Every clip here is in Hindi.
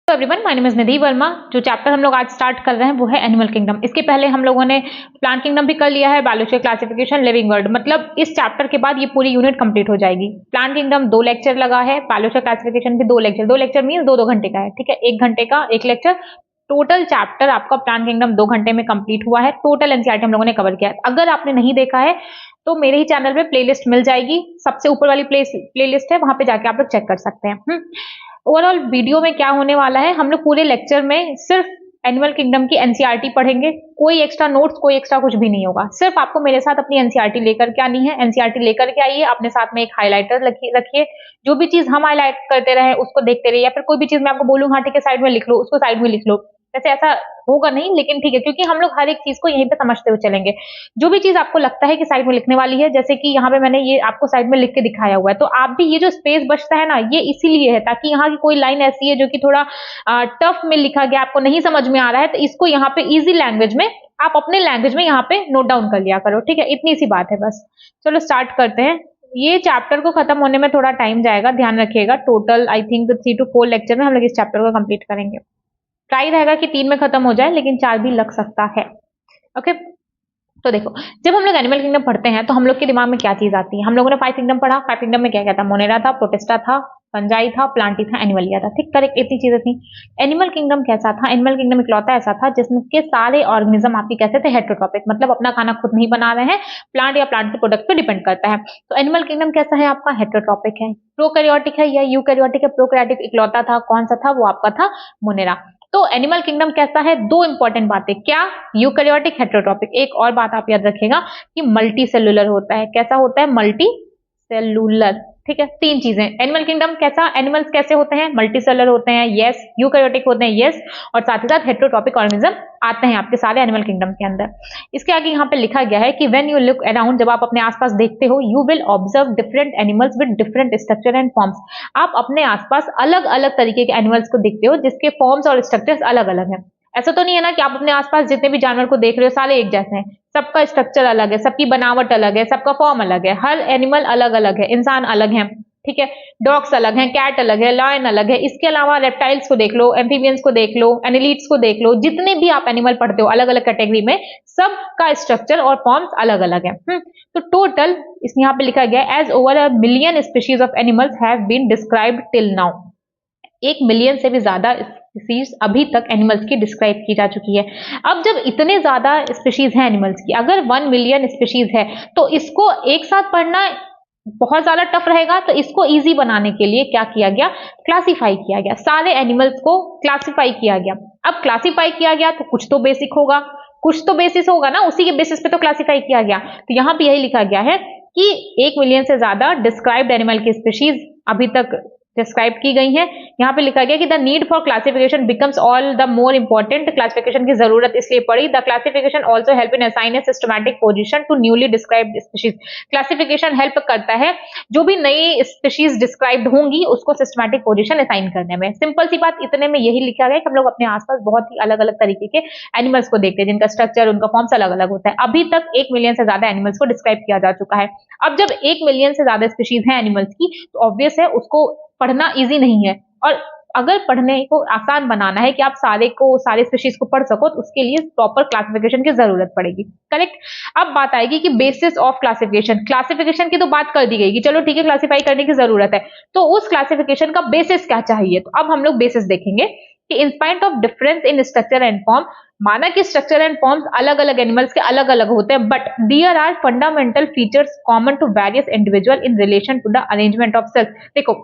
एवरीवन, माय नेम इज निधि वर्मा। जो चैप्टर हम लोग आज स्टार्ट कर रहे हैं वो है एनिमल किंगडम। इसके पहले हम लोगों ने प्लांट किंगडम भी कर लिया है, बायोलॉजिकल क्लासिफिकेशन, लिविंग वर्ल्ड। मतलब इस चैप्टर के बाद ये पूरी यूनिट कंप्लीट हो जाएगी। प्लांट किंगडम 2 लेक्चर लगा है, बायोलॉजिकल क्लासिफिकेशन के 2 लेक्चर मीन 2 घंटे का है, ठीक है। 1 घंटे का 1 लेक्चर। टोटल चैप्टर आपका प्लांट किंगडम 2 घंटे में कंप्लीट हुआ है। टोटल एनसीईआरटी हम लोगों ने कवर किया है। अगर आपने नहीं देखा है तो मेरे ही चैनल पे प्लेलिस्ट मिल जाएगी, सबसे ऊपर वाली प्लेलिस्ट है, वहां पे जाके आप लोग चेक कर सकते हैं। ओवरऑल वीडियो में क्या होने वाला है, हम लोग पूरे लेक्चर में सिर्फ एनिमल किंगडम की एनसीईआरटी पढ़ेंगे। कोई एक्स्ट्रा नोट्स, कोई एक्स्ट्रा कुछ भी नहीं होगा। सिर्फ आपको मेरे साथ अपनी एनसीईआरटी लेकर के आनी है। एनसीईआरटी लेकर के आइए, अपने साथ में एक हाइलाइटर रखिए। जो भी चीज हम हाईलाइट करते रहे उसको देखते रहिए, या फिर कोई भी चीज मैं आपको बोलूँ हाँ ठीक है साइड में लिख लो, उसको साइड में लिख लो। वैसे ऐसा होगा नहीं, लेकिन ठीक है, क्योंकि हम लोग हर एक चीज को यहीं पे समझते हुए चलेंगे। जो भी चीज आपको लगता है कि साइड में लिखने वाली है, जैसे कि यहाँ पे मैंने ये आपको साइड में लिख के दिखाया हुआ है, तो आप भी ये जो स्पेस बचता है ना, ये इसीलिए है ताकि यहाँ की कोई लाइन ऐसी है जो कि थोड़ा टफ में लिखा गया, आपको नहीं समझ में आ रहा है, तो इसको यहाँ पे इजी लैंग्वेज में आप अपने लैंग्वेज में यहाँ पे नोट डाउन कर लिया करो, ठीक है। इतनी सी बात है बस। चलो स्टार्ट करते हैं। ये चैप्टर को खत्म होने में थोड़ा टाइम जाएगा, ध्यान रखिएगा। Total I think 3 to 4 lecture में हम लोग इस चैप्टर को कंप्लीट करेंगे। ट्राई रहेगा कि 3 में खत्म हो जाए, लेकिन 4 भी लग सकता है। ओके, तो देखो, जब हम लोग एनिमल किंगडम पढ़ते हैं तो हम लोग के दिमाग में क्या चीज आती है। हम लोगों ने 5 किंगडम पढ़ा। 5 किंगडम में क्या क्या था? मोनेरा था, प्रोटिस्टा था, फंजाई था, प्लांटी था, एनिमलिया था, ठीक, करेक्ट, इतनी चीजें थी। एनिमल किंगडम कैसा था? एनिमल किंगडम इकलौता ऐसा था जिसके सारे ऑर्गेनिज्म आपके कैसे थे? हेटेरोट्रॉपिक, मतलब अपना खाना खुद नहीं बना रहे हैं, प्लांट या प्लांट के प्रोडक्ट पे डिपेंड करता है। तो एनिमल किंगडम कैसा है आपका? हेटेरोट्रॉपिक है। प्रोकैरियोटिक है या यूकैरियोटिक है? प्रोकैरियोटिक इकलौता था, कौन सा था? वो आपका था मोनेरा। तो एनिमल किंगडम कैसा है? 2 इंपॉर्टेंट बातें, क्या? Eukaryotic, heterotrophic. एक और बात आप याद रखिएगा कि मल्टी सेलुलर होता है। कैसा होता है? मल्टी सेलुलर, ठीक है। 3 चीजें। एनिमल किंगडम कैसा? एनिमल्स कैसे होते हैं? मल्टी सेलुलर होते हैं, यस। यूकैरियोटिक होते हैं, यस। और साथ ही साथ हेटेरोट्रॉपिक ऑर्गेनिज्म आते हैं आपके सारे एनिमल किंगडम के अंदर। इसके आगे यहाँ पे लिखा गया है कि व्हेन यू लुक अराउंड, जब आप अपने आसपास देखते हो, you will observe different animals with different structure and forms. आप अपने आसपास अलग अलग तरीके के एनिमल्स को देखते हो जिसके फॉर्म्स और स्ट्रक्चर्स अलग अलग हैं। ऐसा तो नहीं है ना कि आप अपने आसपास जितने भी जानवर को देख रहे हो सारे एक जैसे हैं। सबका स्ट्रक्चर अलग है, सबकी बनावट अलग है, सबका फॉर्म अलग है, हर एनिमल अलग अलग है, इंसान अलग है, ठीक है। डॉग्स अलग हैं, कैट अलग है, लायन अलग है। इसके अलावा रेप्टाइल्स को देख लो, एम्फीबियंस को देख लो, एनिलीड्स को देख लो, जितने भी आप एनिमल पढ़ते हो अलग अलग कैटेगरी में, सबका स्ट्रक्चर और फॉर्म्स अलग अलग है। तो टोटल इसमें यहाँ पे लिखा गया है as over 1 million species of animals have been described till now. 1 million से भी ज्यादा स्पीशीज अभी तक एनिमल्स की डिस्क्राइब की जा चुकी है। अब जब इतने ज्यादा स्पीशीज हैं एनिमल्स की, अगर 1 मिलियन स्पीशीज है तो इसको एक साथ पढ़ना बहुत ज्यादा टफ रहेगा। तो इसको इजी बनाने के लिए क्या किया गया? क्लासिफाई किया गया, सारे एनिमल्स को क्लासिफाई किया गया। अब क्लासिफाई किया गया तो कुछ तो बेसिक होगा, कुछ तो बेसिस होगा ना, उसी के बेसिस पे तो क्लासिफाई किया गया। तो यहाँ पे यही लिखा गया है कि 1 मिलियन से ज्यादा डिस्क्राइब्ड एनिमल की स्पीशीज अभी तक डिस्क्राइब की गई है। यहाँ पे लिखा गया कि the need for classification becomes all the more important. Classification की जरूरत इसलिए पड़ी। The classification also help in assign a systematic position to newly described species. Classification help करता है जो भी नई स्पीशीज डिस्क्राइब्ड होंगी उसको सिस्टमैटिक पोजीशन असाइन करने में। सिंपल सी बात, इतने में यही लिखा गया कि हम लोग अपने आसपास बहुत ही अलग अलग तरीके के एनिमल्स को देखते हैं जिनका स्ट्रक्चर, उनका फॉर्म्स अलग अलग होता है। अभी तक 1 मिलियन से ज्यादा एनिमल्स को डिस्क्राइब किया जा चुका है। अब जब 1 मिलियन से ज्यादा स्पीशीज है एनिमल्स की, तो ऑब्वियस है उसको पढ़ना इजी नहीं है। और अगर पढ़ने को आसान बनाना है कि आप सारे स्पीशीज को पढ़ सको, तो उसके लिए प्रॉपर क्लासिफिकेशन की जरूरत पड़ेगी, करेक्ट। अब बात आएगी कि बेसिस ऑफ क्लासिफिकेशन। क्लासिफिकेशन की तो बात कर दी गई कि चलो ठीक है क्लासिफाई करने की जरूरत है, तो उस क्लासिफिकेशन का बेसिस क्या चाहिए। तो अब हम लोग बेसिस देखेंगे कि in spite of difference in structure and form, माना कि स्ट्रक्चर एंड फॉर्म्स अलग अलग एनिमल्स के अलग अलग होते हैं, but there are fundamental features common to various individual in relation to the arrangement of cells. देखो,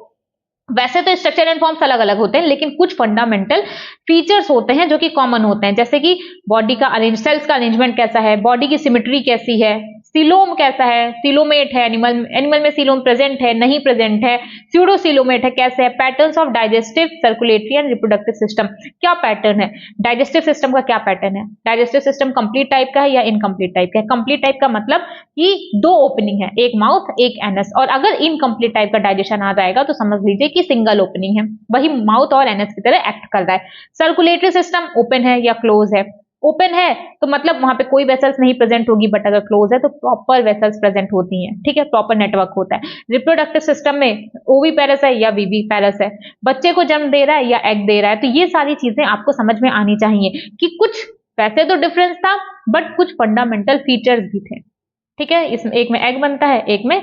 वैसे तो स्ट्रक्चर एंड फॉर्म्स अलग अलग होते हैं, लेकिन कुछ फंडामेंटल फीचर्स होते हैं जो कि कॉमन होते हैं, जैसे कि बॉडी का सेल्स का अरेंजमेंट कैसा है, बॉडी की सिमेट्री कैसी है, सिलोम कैसा है, सिलोमेट है एनिमल में सिलोम प्रेजेंट है नहीं प्रेजेंट है, स्यूडोसिलोमेट है कैसे है, patterns of digestive, circulatory and reproductive system, क्या पैटर्न है, डाइजेस्टिव सिस्टम का क्या पैटर्न है, डाइजेस्टिव सिस्टम कंप्लीट टाइप का है या इनकम्प्लीट टाइप का है। कंप्लीट टाइप का मतलब कि 2 ओपनिंग है, एक माउथ एक एनस, और अगर इनकम्प्लीट टाइप का डाइजेशन आ जाएगा तो समझ लीजिए कि सिंगल ओपनिंग है, वही माउथ और एनस की तरह एक्ट कर रहा है। सर्कुलेटरी सिस्टम ओपन है या क्लोज है, ओपन है तो मतलब वहां पे कोई वेसल्स नहीं प्रेजेंट होगी, बट अगर क्लोज है तो प्रॉपर वेसल्स प्रेजेंट होती हैं, ठीक है, प्रॉपर नेटवर्क होता है। रिप्रोडक्टिव सिस्टम में ओवी पैरस है या वीवी पैरस है, बच्चे को जन्म दे रहा है या एग दे रहा है, तो ये सारी चीजें आपको समझ में आनी चाहिए कि कुछ वैसे तो डिफरेंस था बट कुछ फंडामेंटल फीचर्स भी थे, ठीक है। इसमें एक में एग बनता है, एक में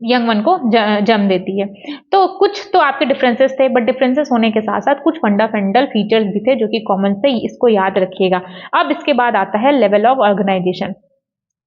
यंग वन को जन्म देती है, तो कुछ तो आपके डिफरेंसेस थे, बट डिफरेंसेस होने के साथ साथ कुछ फंडामेंटल फीचर्स भी थे जो कि कॉमन थे, इसको याद रखिएगा। अब इसके बाद आता है लेवल ऑफ ऑर्गेनाइजेशन।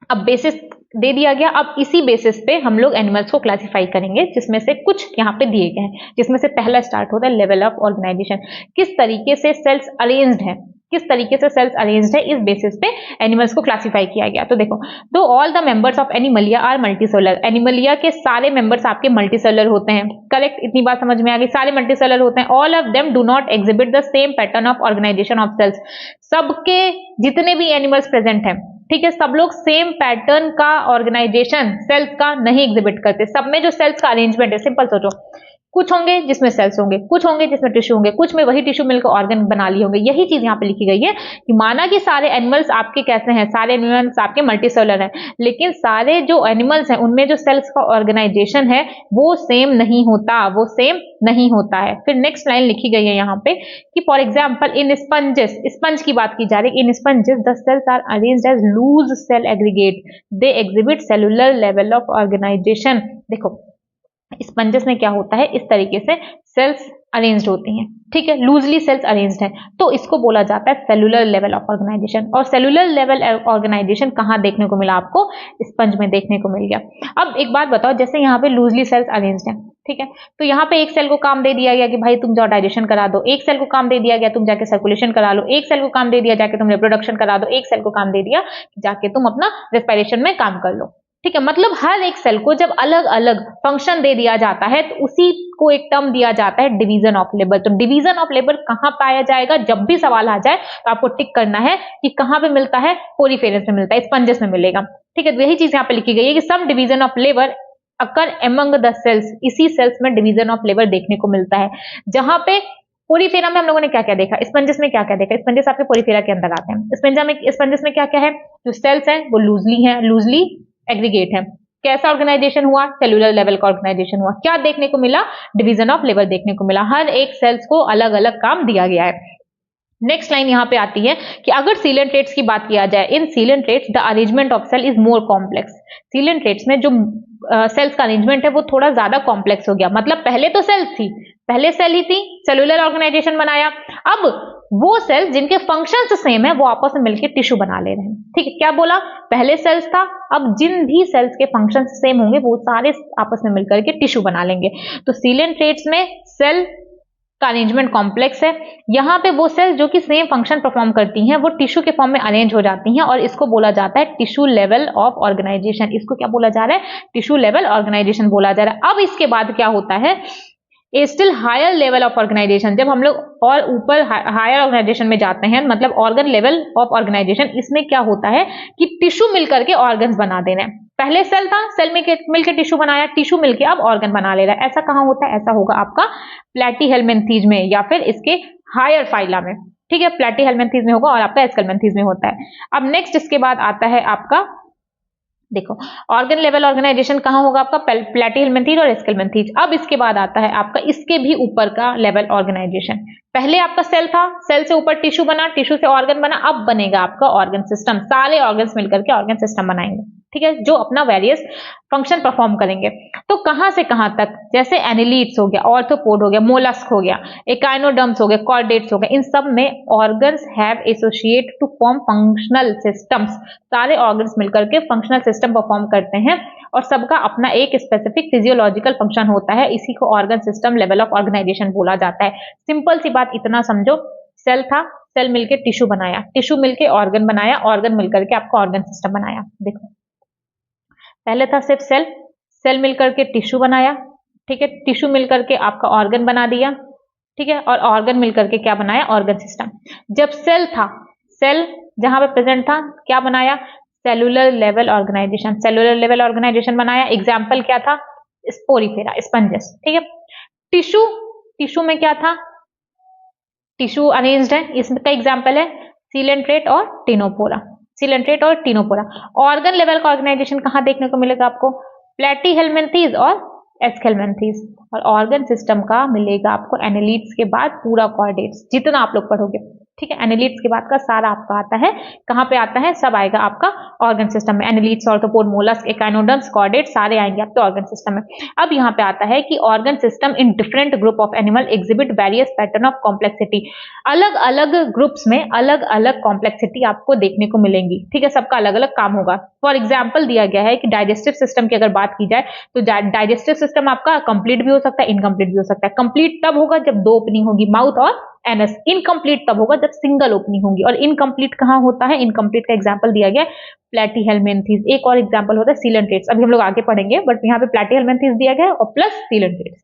अब बेसिस दे दिया गया, अब इसी बेसिस पे हम लोग एनिमल्स को क्लासिफाई करेंगे, जिसमें से कुछ यहाँ पे दिए गए हैं, जिसमें से पहला स्टार्ट होता है लेवल ऑफ ऑर्गेनाइजेशन। किस तरीके से सेल्स अरेंज्ड है, किस तरीके से सेल्स अरेंज्ड है, इस बेसिस पे एनिमल्स को क्लासिफाई किया गया। तो देखो, तो all the members of animalia are multicellular, animalia के सारे मेंबर्स आपके मल्टीसेलुलर होते हैं, करेक्ट, इतनी बात समझ में आ गई, सारे मल्टीसेलुलर होते हैं। All of them do not exhibit the same pattern of organisation of cells, सबके जितने भी एनिमल्स प्रेजेंट हैं, ठीक है, सब लोग सेम पैटर्न का ऑर्गेनाइजेशन सेल्स का नहीं एग्जिबिट करते। सब में जो सेल्स का अरेंजमेंट है, सिंपल सोचो, कुछ होंगे जिसमें सेल्स होंगे, कुछ होंगे जिसमें टिश्यू होंगे, कुछ में वही टिश्यू मिलकर ऑर्गन बना लिए होंगे। यही चीज यहाँ पे लिखी गई है कि माना कि सारे एनिमल्स आपके कैसे हैं, सारे एनिमल्स आपके मल्टीसेलुलर हैं, लेकिन सारे जो एनिमल्स हैं उनमें जो सेल्स का ऑर्गेनाइजेशन है वो सेम नहीं होता, वो सेम नहीं होता है। फिर नेक्स्ट लाइन लिखी गई है यहाँ पे कि for example in sponges, sponge की बात की जा रही है, in sponges the cells are arranged as loose cell aggregate, they exhibit cellular level of organization. देखो, स्पंजेस में क्या होता है, इस तरीके से सेल्स अरेंज्ड होती हैं, ठीक है, लूजली सेल्स अरेंज्ड हैं, तो इसको बोला जाता है सेलुलर लेवल ऑफ ऑर्गेनाइजेशन। और सेलुलर लेवल ऑर्गेनाइजेशन कहाँ देखने को मिला आपको, स्पंज में देखने को मिल गया। अब एक बात बताओ, जैसे यहाँ पे लूजली सेल्स अरेंज्ड हैं, ठीक है, तो यहाँ पे एक सेल को काम दे दिया गया कि भाई तुम जाओ डाइजेशन करा दो, एक सेल को काम दे दिया गया तुम जाके सर्कुलेशन करा लो, एक सेल को काम दे दिया जाके तुम रिप्रोडक्शन करा दो, एक सेल को काम दे दिया जाके तुम अपना रेस्पिरेशन में काम कर लो, ठीक है। मतलब हर एक सेल को जब अलग अलग फंक्शन दे दिया जाता है तो उसी को एक टर्म दिया जाता है डिवीजन ऑफ लेबर। तो डिवीजन ऑफ लेबर कहां पाया जाएगा, जब भी सवाल आ जाए तो आपको टिक करना है कि कहां पे मिलता है, पोरीफेरस में मिलता है, स्पंजेस में मिलेगा, ठीक है। तो यही चीज यहाँ पे लिखी गई है कि some division of labour occur among the cells, इसी सेल्स में डिवीजन ऑफ लेबर देखने को मिलता है। जहां पे पोरीफेरा में हम लोगों ने क्या क्या देखा, स्पंजेस में क्या क्या देखा, स्पंजेस आपके पोरीफेरा के अंदर आते हैं। स्पंजेस में क्या क्या है, जो सेल्स है वो लूजली है, लूजली एग्रीगेट है। कैसा ऑर्गेनाइजेशन हुआ, सेलुलर लेवल का ऑर्गेनाइजेशन हुआ। क्या देखने को मिला, डिवीजन ऑफ लेबर देखने को मिला, हर एक सेल्स को अलग अलग काम दिया गया है। नेक्स्ट लाइन यहाँ पे आती है कि अगर सीलन ट्रेट्स की बात किया जाए, in coelenterates the arrangement of cell is more complex. Coelenterates में जो सेल्स का अरेंजमेंट है वो थोड़ा ज्यादा कॉम्प्लेक्स हो गया। मतलब पहले तो सेल्स थी, पहले सेल ही थी, सेलुलर ऑर्गेनाइजेशन बनाया, अब वो सेल्स जिनके फंक्शंस सेम है वो आपस में मिलकर टिश्यू बना ले रहे हैं, ठीक है। क्या बोला, पहले सेल्स था, अब जिन भी सेल्स के फंक्शंस सेम होंगे वो सारे आपस में मिलकर के टिश्यू बना लेंगे। तो सीलन ट्रेट्स में सेल का अरेंजमेंट कॉम्प्लेक्स है। यहाँ पे वो सेल्स जो कि सेम फंक्शन परफॉर्म करती हैं वो टिश्यू के फॉर्म में अरेंज हो जाती हैं और इसको बोला जाता है टिश्यू लेवल ऑफ ऑर्गेनाइजेशन। इसको क्या बोला जा रहा है, टिश्यू लेवल ऑर्गेनाइजेशन बोला जा रहा है। अब इसके बाद क्या होता है, a still higher level of organisation. जब हम लोग और ऊपर हायर ऑर्गेनाइजेशन में जाते हैं, मतलब ऑर्गन लेवल ऑफ ऑर्गेनाइजेशन, इसमें क्या होता है कि टिश्यू मिलकर के ऑर्गन्स बना दे रहे हैं। पहले सेल था, सेल मिलकर टिश्यू बनाया, टिश्यू मिलकर अब ऑर्गन बना ले रहा है। ऐसा कहाँ होता है, ऐसा होगा आपका प्लैटीहेल्मिन्थीज में या फिर इसके हायर फाइला में, ठीक है, प्लैटीहेल्मिन्थीज में होगा और आपका एस्केल्मिन्थीज में होता है। अब नेक्स्ट इसके बाद आता है आपका, देखो ऑर्गन लेवल ऑर्गेनाइजेशन कहाँ होगा आपका, प्लैटीहेल्मिन्थीज और एस्केल्मिन्थीज। अब इसके बाद आता है आपका इसके भी ऊपर का लेवल ऑर्गेनाइजेशन। पहले आपका सेल था, सेल से ऊपर टिश्यू बना, टिश्यू से ऑर्गन बना, अब बनेगा आपका ऑर्गन सिस्टम। सारे ऑर्गन्स मिलकर के ऑर्गन सिस्टम बनाएंगे, ठीक है, जो अपना वेरियस फंक्शन परफॉर्म करेंगे। तो कहां से कहां तक, जैसे एनिलीड्स हो गया, ऑर्थोपोड हो गया, मोलस्क हो गया, एकाइनोडर्म्स हो गए, कॉर्डेट्स हो गए, इन सब में organs have associate to form functional systems. सारे ऑर्गन्स मिलकर के फंक्शनल सिस्टम परफॉर्म करते हैं और सबका अपना एक स्पेसिफिक फिजियोलॉजिकल फंक्शन होता है। इसी को organ system level of organisation बोला जाता है। सिंपल सी बात इतना समझो, सेल था, सेल मिलके टिश्यू बनाया, टिश्यू मिलके ऑर्गन बनाया, ऑर्गन मिलकर के आपका ऑर्गन सिस्टम बनाया। देखो पहले था सिर्फ सेल, सेल मिलकर के टिश्यू बनाया, ठीक है, टिश्यू मिलकर के आपका ऑर्गन बना दिया, ठीक है, और ऑर्गन मिलकर के क्या बनाया, ऑर्गन सिस्टम। जब सेल था, सेल जहां पे प्रेजेंट था, क्या बनाया, cellular level organisation, cellular level organisation बनाया। एग्जाम्पल क्या था, स्पोरीफेरा, स्पंजेस, ठीक है। टिश्यू, टिश्यू में क्या था, टिश्यू अरेंज्ड है, इसका एग्जाम्पल है सीलेंट्रेट और टिनोपोरा, सीलेंट्रेट और टिनोपोरा। ऑर्गन लेवल का ऑर्गेनाइजेशन कहाँ देखने को मिलेगा आपको? प्लेटीहेल्मिन्थीज और एस्केल्मेंथीज। और ऑर्गन सिस्टम का मिलेगा आपको एनालिड्स के बाद पूरा कॉर्डेट्स, जितना आप लोग पढ़ोगे, ठीक है। एनालिड्स के बाद का सारा आपका आता है, कहाँ पे आता है? सब आएगा आपका ऑर्गन सिस्टम में। Annelids, arthropod, mollusc, echinoderms, chordate सारे आएंगे आपके ऑर्गन सिस्टम में। अब यहाँ पे आता है कि organ system in different group of animal exhibit various pattern of complexity. अलग अलग ग्रुप्स में अलग अलग कॉम्प्लेक्सिटी आपको देखने को मिलेंगी, ठीक है। सबका अलग अलग काम होगा। फॉर एग्जाम्पल दिया गया है कि डाइजेस्टिव सिस्टम की अगर बात की जाए तो डाइजेस्टिव सिस्टम आपका कंप्लीट भी हो सकता है, इनकम्प्लीट भी हो सकता है। कंप्लीट तब होगा जब दो ओपनिंग होगी, माउथ और एनस। इनकम्प्लीट तब होगा जब सिंगल ओपनिंग होगी। और इनकम्प्लीट कहाँ होता है? इनकम्प्लीट का एग्जांपल दिया गया प्लेटीहेल्मिन्थीज। एक और एग्जांपल होता है सीलेंट्रेट्स, अभी हम लोग आगे पढ़ेंगे, बट यहाँ पे प्लेटीहेल्मिन्थीज दिया गया है और प्लस सीलेंट्रेट्स।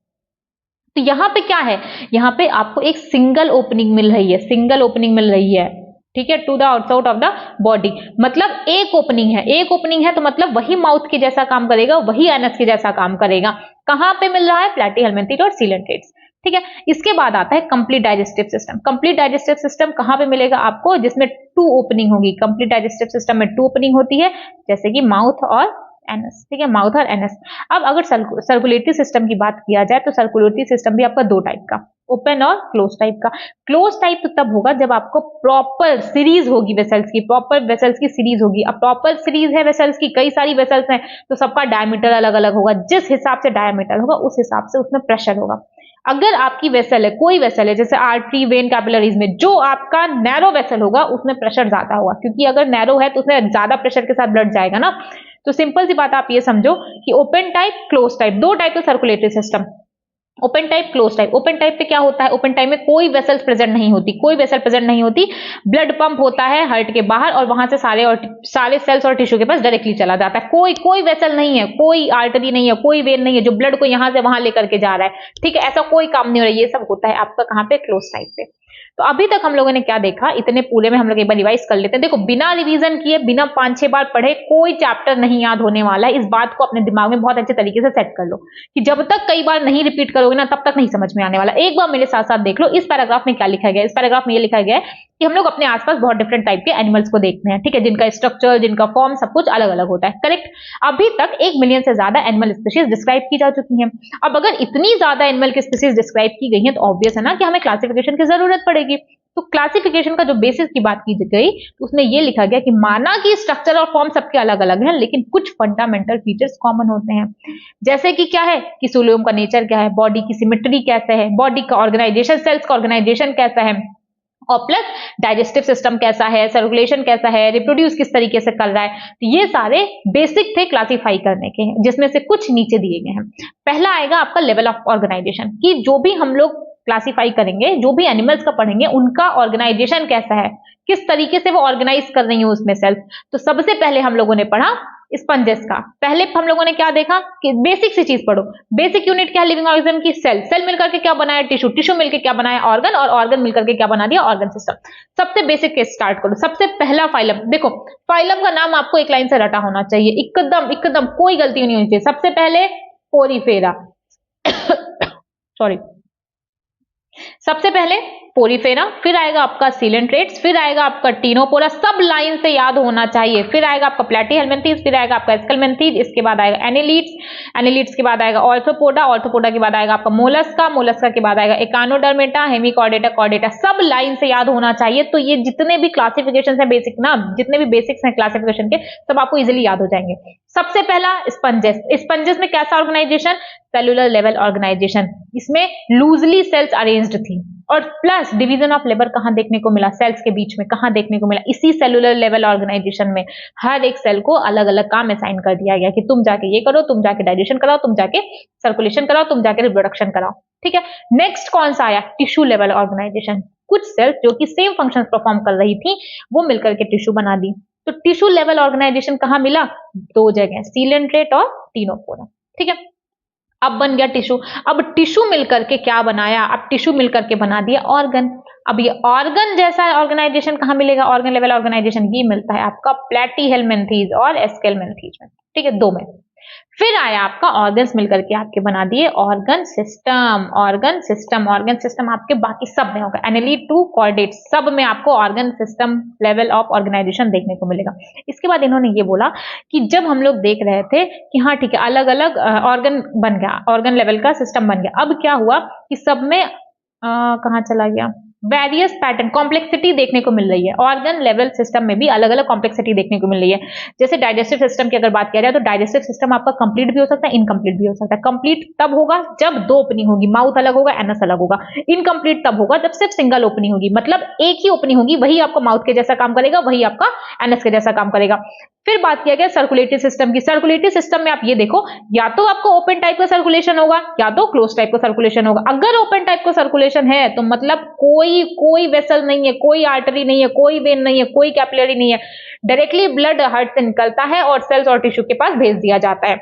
तो यहाँ पे क्या है? यहाँ पे आपको एक सिंगल ओपनिंग मिल रही है, सिंगल ओपनिंग मिल रही है, ठीक है, to the outside of the body. मतलब एक ओपनिंग है, एक ओपनिंग है तो मतलब वही माउथ के जैसा काम करेगा, वही एनस के जैसा काम करेगा। कहाँ पे मिल रहा है? प्लेटीहेल्मिन्थीज और सीलेंट्रेट्स, ठीक है। इसके बाद आता है complete digestive system. Complete digestive system कहाँ पे मिलेगा आपको? जिसमें टू ओपनिंग होगी। कंप्लीट डाइजेस्टिव सिस्टम में टू ओपनिंग होती है, जैसे कि माउथ और एनस, ठीक है, माउथ और एनस। अब अगर सर्कुलेटरी सिस्टम की बात किया जाए तो सर्कुलेटरी सिस्टम भी आपका दो टाइप का, ओपन और क्लोज टाइप का। क्लोज टाइप तो तब होगा जब आपको प्रॉपर सीरीज होगी वेसल्स की, प्रॉपर वेसल्स की सीरीज होगी। अब प्रॉपर सीरीज है वेसल्स की, कई सारी वेसल्स हैं, तो सबका डायमीटर अलग अलग होगा। जिस हिसाब से डायमीटर होगा उस हिसाब से उसमें प्रेशर होगा। अगर आपकी वेसल है, कोई वेसल है जैसे आर्टरी, वेन, कैपिलरीज में, जो आपका नैरो वेसल होगा उसमें प्रेशर ज्यादा होगा, क्योंकि अगर नैरो है तो उसमें ज्यादा प्रेशर के साथ ब्लड जाएगा ना। तो सिंपल सी बात आप ये समझो कि ओपन टाइप, क्लोज टाइप, दो टाइप का circulatory system, open type, close type. Open type पे क्या होता है? ओपन टाइप में कोई वेसल्स प्रेजेंट नहीं होती, कोई वेसल प्रेजेंट नहीं होती। ब्लड पंप होता है हार्ट के बाहर और वहां से सारे सेल्स और टिश्यू के पास डायरेक्टली चला जाता है। कोई वेसल नहीं है, कोई आर्टरी नहीं है, कोई वेन नहीं है जो ब्लड को यहां से वहां लेकर के जा रहा है, ठीक है। ऐसा कोई काम नहीं हो रहा है। ये सब होता है आपका कहां पे? क्लोज टाइप पे। तो अभी तक हम लोगों ने क्या देखा, इतने पूरे में हम लोग एक बार रिवाइज कर लेते हैं। देखो, बिना रिवीजन किए, बिना 5-6 बार पढ़े कोई चैप्टर नहीं याद होने वाला है। इस बात को अपने दिमाग में बहुत अच्छे तरीके से सेट कर लो कि जब तक कई बार नहीं रिपीट करोगे ना, तब तक नहीं समझ में आने वाला। एक बार मेरे साथ साथ देख लो, इस पैराग्राफ में क्या लिखा गया है। इस पैराग्राफ में ये लिखा गया है कि हम लोग अपने आसपास बहुत डिफरेंट टाइप के एनिमल्स को देखते हैं, ठीक है, जिनका स्ट्रक्चर, जिनका फॉर्म, सब कुछ अलग अलग होता है, करेक्ट। अभी तक 1 मिलियन से ज्यादा एनिमल स्पीशीज डिस्क्राइब की जा चुकी हैं। अब अगर इतनी ज्यादा एनिमल की स्पीशीज डिस्क्राइब की गई हैं तो ऑब्वियस है ना कि हमें क्लासिफिकेशन की जरूरत पड़ेगी। तो क्लासिफिकेशन का जो बेसिस की बात की गई, उसमें यह लिखा गया कि माना कि स्ट्रक्चर और फॉर्म सबके अलग अलग हैं, लेकिन कुछ फंडामेंटल फीचर्स कॉमन होते हैं। जैसे कि क्या है कि सोलियम का नेचर क्या है, बॉडी की सिमेट्री कैसे है, बॉडी का ऑर्गेनाइजेशन, सेल्स का ऑर्गेनाइजेशन कैसा है, और प्लस डाइजेस्टिव सिस्टम कैसा है, सर्कुलेशन कैसा है, रिप्रोड्यूस किस तरीके से कर रहा है। तो ये सारे बेसिक थे क्लासिफाई करने के, जिसमें से कुछ नीचे दिए गए हैं। पहला आएगा आपका लेवल ऑफ ऑर्गेनाइजेशन, कि जो भी हम लोग क्लासिफाई करेंगे, जो भी एनिमल्स का पढ़ेंगे, उनका ऑर्गेनाइजेशन कैसा है, किस तरीके से वो ऑर्गेनाइज कर रही है उसमें सेल्स। तो सबसे पहले हम लोगों ने पढ़ा स्पंजेस का। पहले हम लोगों ने क्या देखा कि बेसिक सी चीज पढ़ो। बेसिक यूनिट क्या है लिविंग ऑर्गेनिज्म की? सेल। सेल मिलकर के क्या बनाया? टिश्यू। टिश्यू मिलकर क्या बनाया? ऑर्गन। और ऑर्गन मिलकर के क्या बना दिया? Organ system. सबसे बेसिक के स्टार्ट करो। सबसे पहला फाइलम। देखो, फाइलम का नाम आपको एक लाइन से रटा होना चाहिए, एकदम एकदम कोई गलती नहीं होनी चाहिए। सबसे पहले पोरीफेरा सॉरी, सबसे पहले पोरीफेरा, फिर आएगा आपका सीलेंट्रेट्स, फिर आएगा आपका टिनोपोरा, सब लाइन से याद होना चाहिए। फिर आएगा आपका प्लेटीहेल्मिन्थीज, फिर आएगा आपका एस्केल्मेंथीज, इसके बाद आएगा एनालिड्स, एनालिड्स के बाद आएगा ऑर्थोपोडा, ऑर्थोपोडा के बाद आएगा आपका मोलस्का, मोलस्का के बाद आएगा एकानोडर्मेटा, हेमिकॉर्डेटा, कॉर्डेटा, सब लाइन से याद होना चाहिए। तो ये जितने भी क्लासिफिकेशन है बेसिक ना, जितने भी बेसिक्स हैं क्लासिफिकेशन के, सब आपको इजिली याद हो जाएंगे। सबसे पहला स्पंजेस। स्पंजेस में कैसा ऑर्गेनाइजेशन? Cellular level organisation. इसमें लूजली सेल्स अरेंज्ड थी। और प्लस डिवीजन ऑफ लेबर कहां देखने को मिला? सेल्स के बीच में। कहां देखने को मिला? इसी सेलुलर लेवल ऑर्गेनाइजेशन में। हर एक सेल को अलग अलग काम असाइन कर दिया गया कि तुम जाके ये करो, तुम जाके डाइजेशन कराओ, तुम जाके सर्कुलेशन कराओ, तुम जाके रिप्रोडक्शन कराओ, ठीक है। नेक्स्ट कौन सा आया? Tissue level organisation. कुछ सेल्स जो कि सेम फंक्शंस परफॉर्म कर रही थी, वो मिलकर के टिश्यू बना दी। तो टिश्यू लेवल ऑर्गेनाइजेशन कहां मिला? दो जगह, सीलेंट्रेट और टिनोपोरा, ठीक है। अब बन गया टिश्यू। अब टिश्यू मिलकर के क्या बनाया? अब टिश्यू मिलकर के बना दिया ऑर्गन। अब ये ऑर्गन जैसा ऑर्गेनाइजेशन कहां मिलेगा? ऑर्गन लेवल ऑर्गेनाइजेशन ये मिलता है आपका प्लेटीहेल्मिन्थीज और एस्केल्मेंथीज में, ठीक है, दो में। फिर आया आपका ऑर्गन्स मिलकर के आपके बना दिए ऑर्गन सिस्टम। ऑर्गन सिस्टम आपके बाकी सब में होगा, एनालीड टू कॉर्डेट सब में आपको organ system level of organisation देखने को मिलेगा। इसके बाद इन्होंने ये बोला कि जब हम लोग देख रहे थे कि हाँ ठीक है अलग अलग ऑर्गन बन गया, ऑर्गन लेवल का सिस्टम बन गया, अब क्या हुआ कि सब में कहाँ चला गया, वेरियस पैटर्न कॉम्प्लेक्सिटी देखने को मिल रही है। ऑर्गन लेवल सिस्टम में भी अलग अलग कॉम्प्लेक्सिटी देखने को मिल रही है। जैसे डाइजेस्टिव सिस्टम की अगर बात किया जाए तो डाइजेस्टिव सिस्टम आपका कंप्लीट भी हो सकता है, इनकम्प्लीट भी हो सकता है। कंप्लीट तब होगा जब दो ओपनिंग होगी, माउथ अलग होगा, एनस अलग होगा। इनकम्प्लीट तब होगा जब सिर्फ सिंगल ओपनिंग होगी, मतलब एक ही ओपनिंग होगी, वही आपका माउथ के जैसा काम करेगा, वही आपका एनस के जैसा काम करेगा। फिर बात किया गया सर्कुलेटरी सिस्टम की। सर्कुलेटरी सिस्टम में आप ये देखो, या तो आपको ओपन टाइप का सर्कुलेशन होगा या तो क्लोज टाइप का सर्कुलेशन होगा। अगर ओपन टाइप का सर्कुलेशन है तो मतलब कोई वेसल नहीं है, कोई आर्टरी नहीं है, कोई वेन नहीं है, कोई कैपिलरी नहीं है, डायरेक्टली ब्लड हार्ट से निकलता है और सेल्स और टिश्यू के पास भेज दिया जाता है।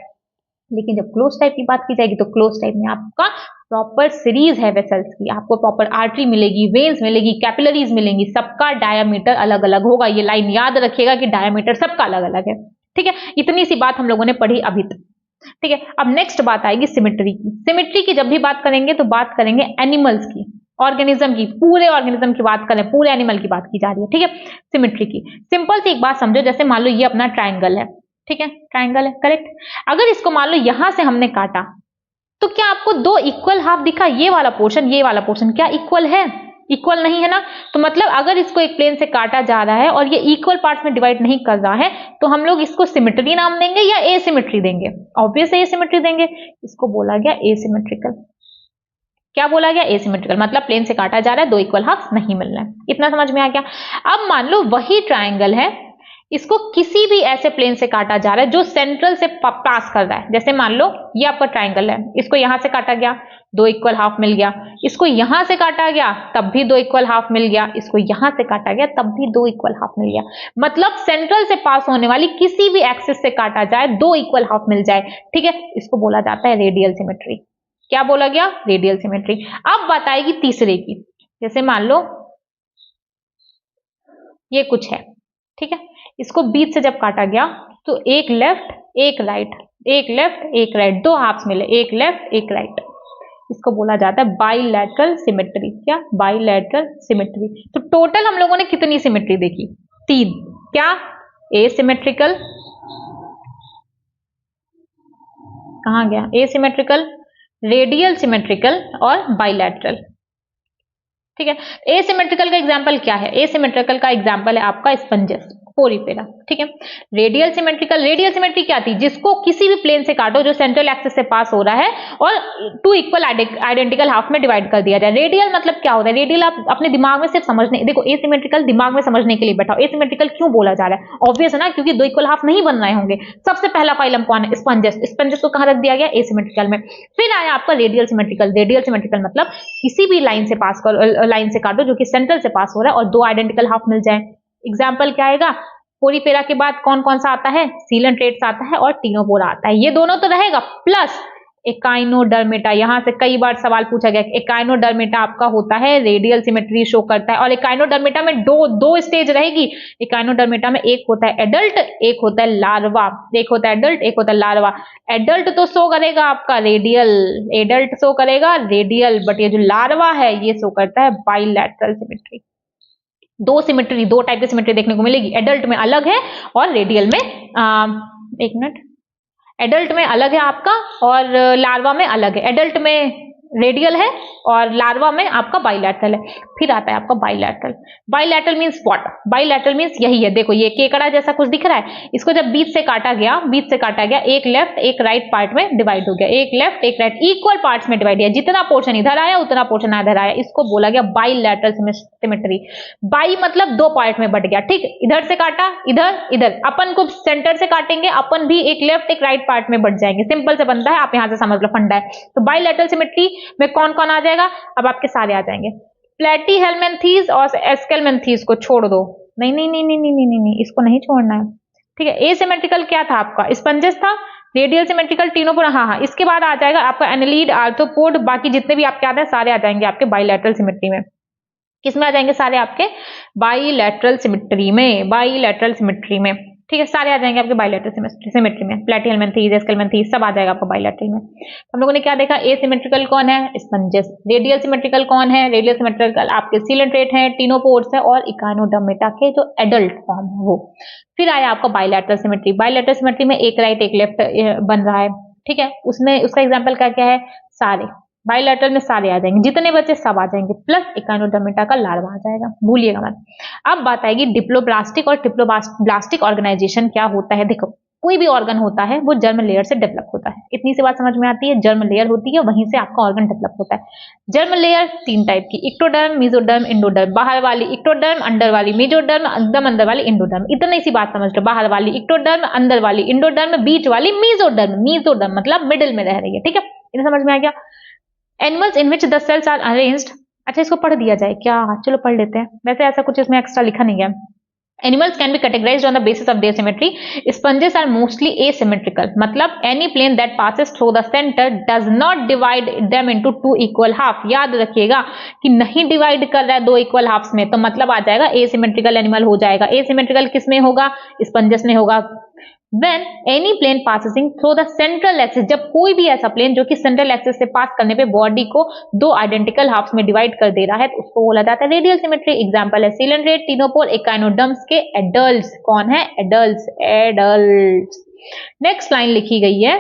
लेकिन जब क्लोज टाइप की बात की जाएगी तो क्लोज टाइप में आपका प्रॉपर सीरीज है वेसल्स की, आपको प्रॉपर आर्टरी मिलेगी, वेन्स मिलेगी, कैपिलरीज मिलेंगी, सबका डायामीटर अलग अलग होगा। ये लाइन याद रखिएगा कि डायामीटर सबका अलग अलग है। ठीक है, इतनी सी बात हम लोगों ने पढ़ी अभी तक। ठीक है, अब नेक्स्ट बात आएगी सिमेट्री की। सिमेट्री की जब भी बात करेंगे तो बात करेंगे एनिमल्स की, ऑर्गेनिज्म की, पूरे ऑर्गेनिज्म की बात करें, पूरे एनिमल की बात की जा रही है। ठीक है, सिमेट्री की सिंपल सी एक बात समझो, जैसे मान लो ये अपना ट्राइंगल है, ठीक है, ट्राइंगल है करेक्ट। अगर इसको मान लो यहां से हमने काटा तो क्या आपको दो इक्वल हाफ दिखा? ये वाला पोर्शन क्या इक्वल है? इक्वल नहीं है ना। तो मतलब अगर इसको एक प्लेन से काटा जा रहा है और ये इक्वल पार्ट्स में डिवाइड नहीं कर रहा है तो हम लोग इसको सिमेट्री नाम देंगे या एसिमेट्री देंगे? ऑब्वियस एसिमेट्री देंगे। इसको बोला गया एसिमेट्रिकल। क्या बोला गया? एसिमेट्रिकल। मतलब प्लेन से काटा जा रहा है, दो इक्वल हाफ नहीं मिल रहा है। इतना समझ में आ गया। अब मान लो वही ट्राइंगल है, इसको किसी भी ऐसे प्लेन से काटा जा रहा है जो सेंट्रल से पास कर रहा है। जैसे मान लो ये आपका ट्राइंगल है, इसको यहां से काटा गया, दो इक्वल हाफ मिल गया। इसको यहां से काटा गया तब भी दो इक्वल हाफ मिल गया। इसको यहां से काटा गया तब भी दो इक्वल हाफ मिल गया। मतलब सेंट्रल से पास होने वाली किसी भी एक्सिस से काटा जाए, दो इक्वल हाफ मिल जाए। ठीक है, इसको बोला जाता है रेडियल सिमेट्री। क्या बोला गया? Radial symmetry. अब बात आएगी तीसरे की। जैसे मान लो ये कुछ है, ठीक है, इसको बीच से जब काटा गया तो एक लेफ्ट एक राइट, एक लेफ्ट एक राइट, दो हाफ्स मिले, एक लेफ्ट एक राइट। इसको बोला जाता है बाइलैटरल सिमेट्री। क्या? Bilateral symmetry. तो टोटल हम लोगों ने कितनी सिमेट्री देखी? तीन। क्या? एसिमेट्रिकल, कहां गया? एसिमेट्रिकल, रेडियल सिमेट्रिकल और बाइलैटरल। ठीक है, एसिमेट्रिकल का एग्जांपल क्या है? एसिमेट्रिकल का एग्जांपल है आपका स्पंजेस, पोरीफेरा। ठीक है, रेडियल सिमेट्री क्या थी? जिसको किसी भी प्लेन से काटो जो सेंट्रल एक्सिस से पास हो रहा है और टू इक्वल आइडेंटिकल हाफ में डिवाइड कर दिया जाए। रेडियल मतलब क्या होता है? रेडियल आप अपने दिमाग में सिर्फ समझने, देखो एसिमेट्रिकल दिमाग में समझने के लिए बैठाओ। एसिमेट्रिकल क्यों बोला जा रहा है? ऑब्वियस है ना, क्योंकि दो इक्वल हाफ नहीं बन रहे होंगे। सबसे पहला फाइलम कौन है? स्पंजेस। स्पंजेस को कहां रख दिया गया? एसिमेट्रिकल में। फिर आया आपका रेडियल सिमेट्रिकल। रेडियल सिमेट्रिकल मतलब किसी भी लाइन से पास करो, लाइन से काटो जो कि सेंट्रल से पास हो रहा है और दो आइडेंटिकल हाफ मिल जाए। एग्जाम्पल क्या आएगा? पोरीफेरा के बाद कौन कौन सा आता है? सीलेंट्रेट्स आता है और टीनोपोरा आता है। ये दोनों तो रहेगा, प्लस एकाइनोडर्मेटा। यहां से कई बार सवाल पूछा गया। एकाइनोडर्मेटा आपका होता है रेडियल सिमेट्री शो करता है। और एकाइनोडर्मेटा में दो स्टेज रहेगी। एकाइनोडर्मेटा में एक होता है एडल्ट, एक होता है लार्वा। एक होता है एडल्ट, एक होता है लार्वा। एडल्ट तो शो करेगा आपका रेडियल, एडल्ट शो करेगा रेडियल, बट ये जो लार्वा है ये शो करता है बाइलैटरल सिमेट्री। दो टाइप की सिमेट्री देखने को मिलेगी। एडल्ट में अलग है और रेडियल में एक मिनट, एडल्ट में अलग है आपका और लार्वा में अलग है। एडल्ट में रेडियल है और लार्वा में आपका बाइलैटरल है। फिर आता है आपका bilateral. Bilateral means what? Bilateral means यही है, देखो ये केकड़ा जैसा कुछ दिख रहा है, इसको जब बीच से काटा गया, एक लेफ्ट एक राइट पार्ट में डिवाइड हो गया। एक लेफ्ट एक राइट इक्वल पार्ट्स में डिवाइड किया, जितना पोर्शन इधर आया उतना पोर्शन इधर आया। इसको बोला गया बाइलैटरल सिमेट्री। बाई मतलब दो पार्ट में बट गया। ठीक, इधर से काटा, इधर इधर, अपन को सेंटर से काटेंगे, अपन भी एक लेफ्ट एक राइट पार्ट में बट जाएंगे। सिंपल से बनता है, आप यहां से समझ लो, फंडा है। तो बाइलैटरल सिमेट्री में कौन कौन आ जाएगा? अब आपके सारे आ जाएंगे। प्लेटीहेलमिन्थेस और एस्केलमिन्थेस को छोड़ दो। नहीं, इसको नहीं छोड़ना है। ठीक है, एसिमेट्रिकल क्या था आपका? स्पंजेस था। रेडियल सिमेट्रिकल टीनोपोरा, हाँ, इसके बाद आ जाएगा आपका एनालीड, आर्थ्रोपोड, बाकी जितने भी आपके आते हैं सारे आ जाएंगे आपके बाइलैटरल सिमेट्री में। किसमें आ जाएंगे? सारे आपके बाइलैटरल सिमेट्री में। बाइलैटरल सिमेट्री में ठीक है, सारे आ जाएंगे आपके बायलैटरल सिमेट्री में, प्लैटीहेलमिन्थेस, एस्केलमिन्थेस सब आ जाएगा आपका बायलैटरल में। हम लोगों ने क्या देखा, एसिमेट्रिकल कौन है, स्पंजेस। रेडियल सिमेट्रिकल कौन है, रेडियल सिमेट्रिकल आपके सीलेंट्रेट हैं, टिनोपोड्स है और इकानोडर्मेटा के जो एडल्ट फॉर्म है वो। फिर आया आपका बायलैटरल सिमेट्री। बायलैटरल सिमेट्री में एक राइट एक लेफ्ट बन रहा है, ठीक है, उसमें उसका एग्जाम्पल क्या है, सारे बायलैटरल में सारे आ जाएंगे, जितने बच्चे सब आ जाएंगे, प्लस इकानोडर्मेटा का लार्वा आ जाएगा, भूलिएगा मत। अब बात आएगी डिप्लोब्लास्टिक और ट्रिप्लोब्लास्टिक ऑर्गेनाइजेशन क्या होता है। देखो, कोई भी ऑर्गन होता है वो जर्म लेयर से डेवलप होता है, इतनी सी बात समझ में आती है। जर्म लेयर होती है, वहीं से आपका ऑर्गन डेवलप होता है। जर्म लेयर 3 टाइप की, इक्टोडर्म, मेसोडर्म, इंडोडर्म। बाहर वाली इक्टोडर्म, अंदर वाली मेसोडर्म, एकदम अंदर वाली इंडोडर्म। इतनी सी बात समझ लो, बाहर वाली इक्टोडर्म, अंदर वाली इंडोडर्म, बीच वाली मेसोडर्म। मेसोडर्म मतलब मिडिल में रह रही है, ठीक है, इतना समझ में आ गया। Animals in which the cells are arranged, अच्छा इसको पढ़ दिया जाए क्या, चलो पढ़ लेते हैं, वैसे ऐसा कुछ इसमें एक्स्ट्रा लिखा नहीं है। Animals can be categorized on the basis of their symmetry. Sponges are mostly asymmetrical. मतलब any plane that passes through the center does not divide them into 2 equal half. याद रखिएगा कि नहीं डिवाइड कर रहा है 2 इक्वल हाफ्स में, तो मतलब आ जाएगा asymmetrical एनिमल हो जाएगा। asymmetrical किस में होगा, स्पंजेस में होगा। When any plane passing through the central axis, जब कोई भी ऐसा प्लेन जो कि सेंट्रल एक्सिस से पास करने पे बॉडी को 2 आइडेंटिकल हाफ्स में डिवाइड कर दे रहा है, तो उसको बोला जाता है रेडियल सिमेट्री। एग्जांपल है सीलेंट्रेट, टिनोपोड, इकाइनोडर्म्स के एडल्ट्स। कौन है, एडल्ट्स, एडल्ट्स। नेक्स्ट लाइन लिखी गई है,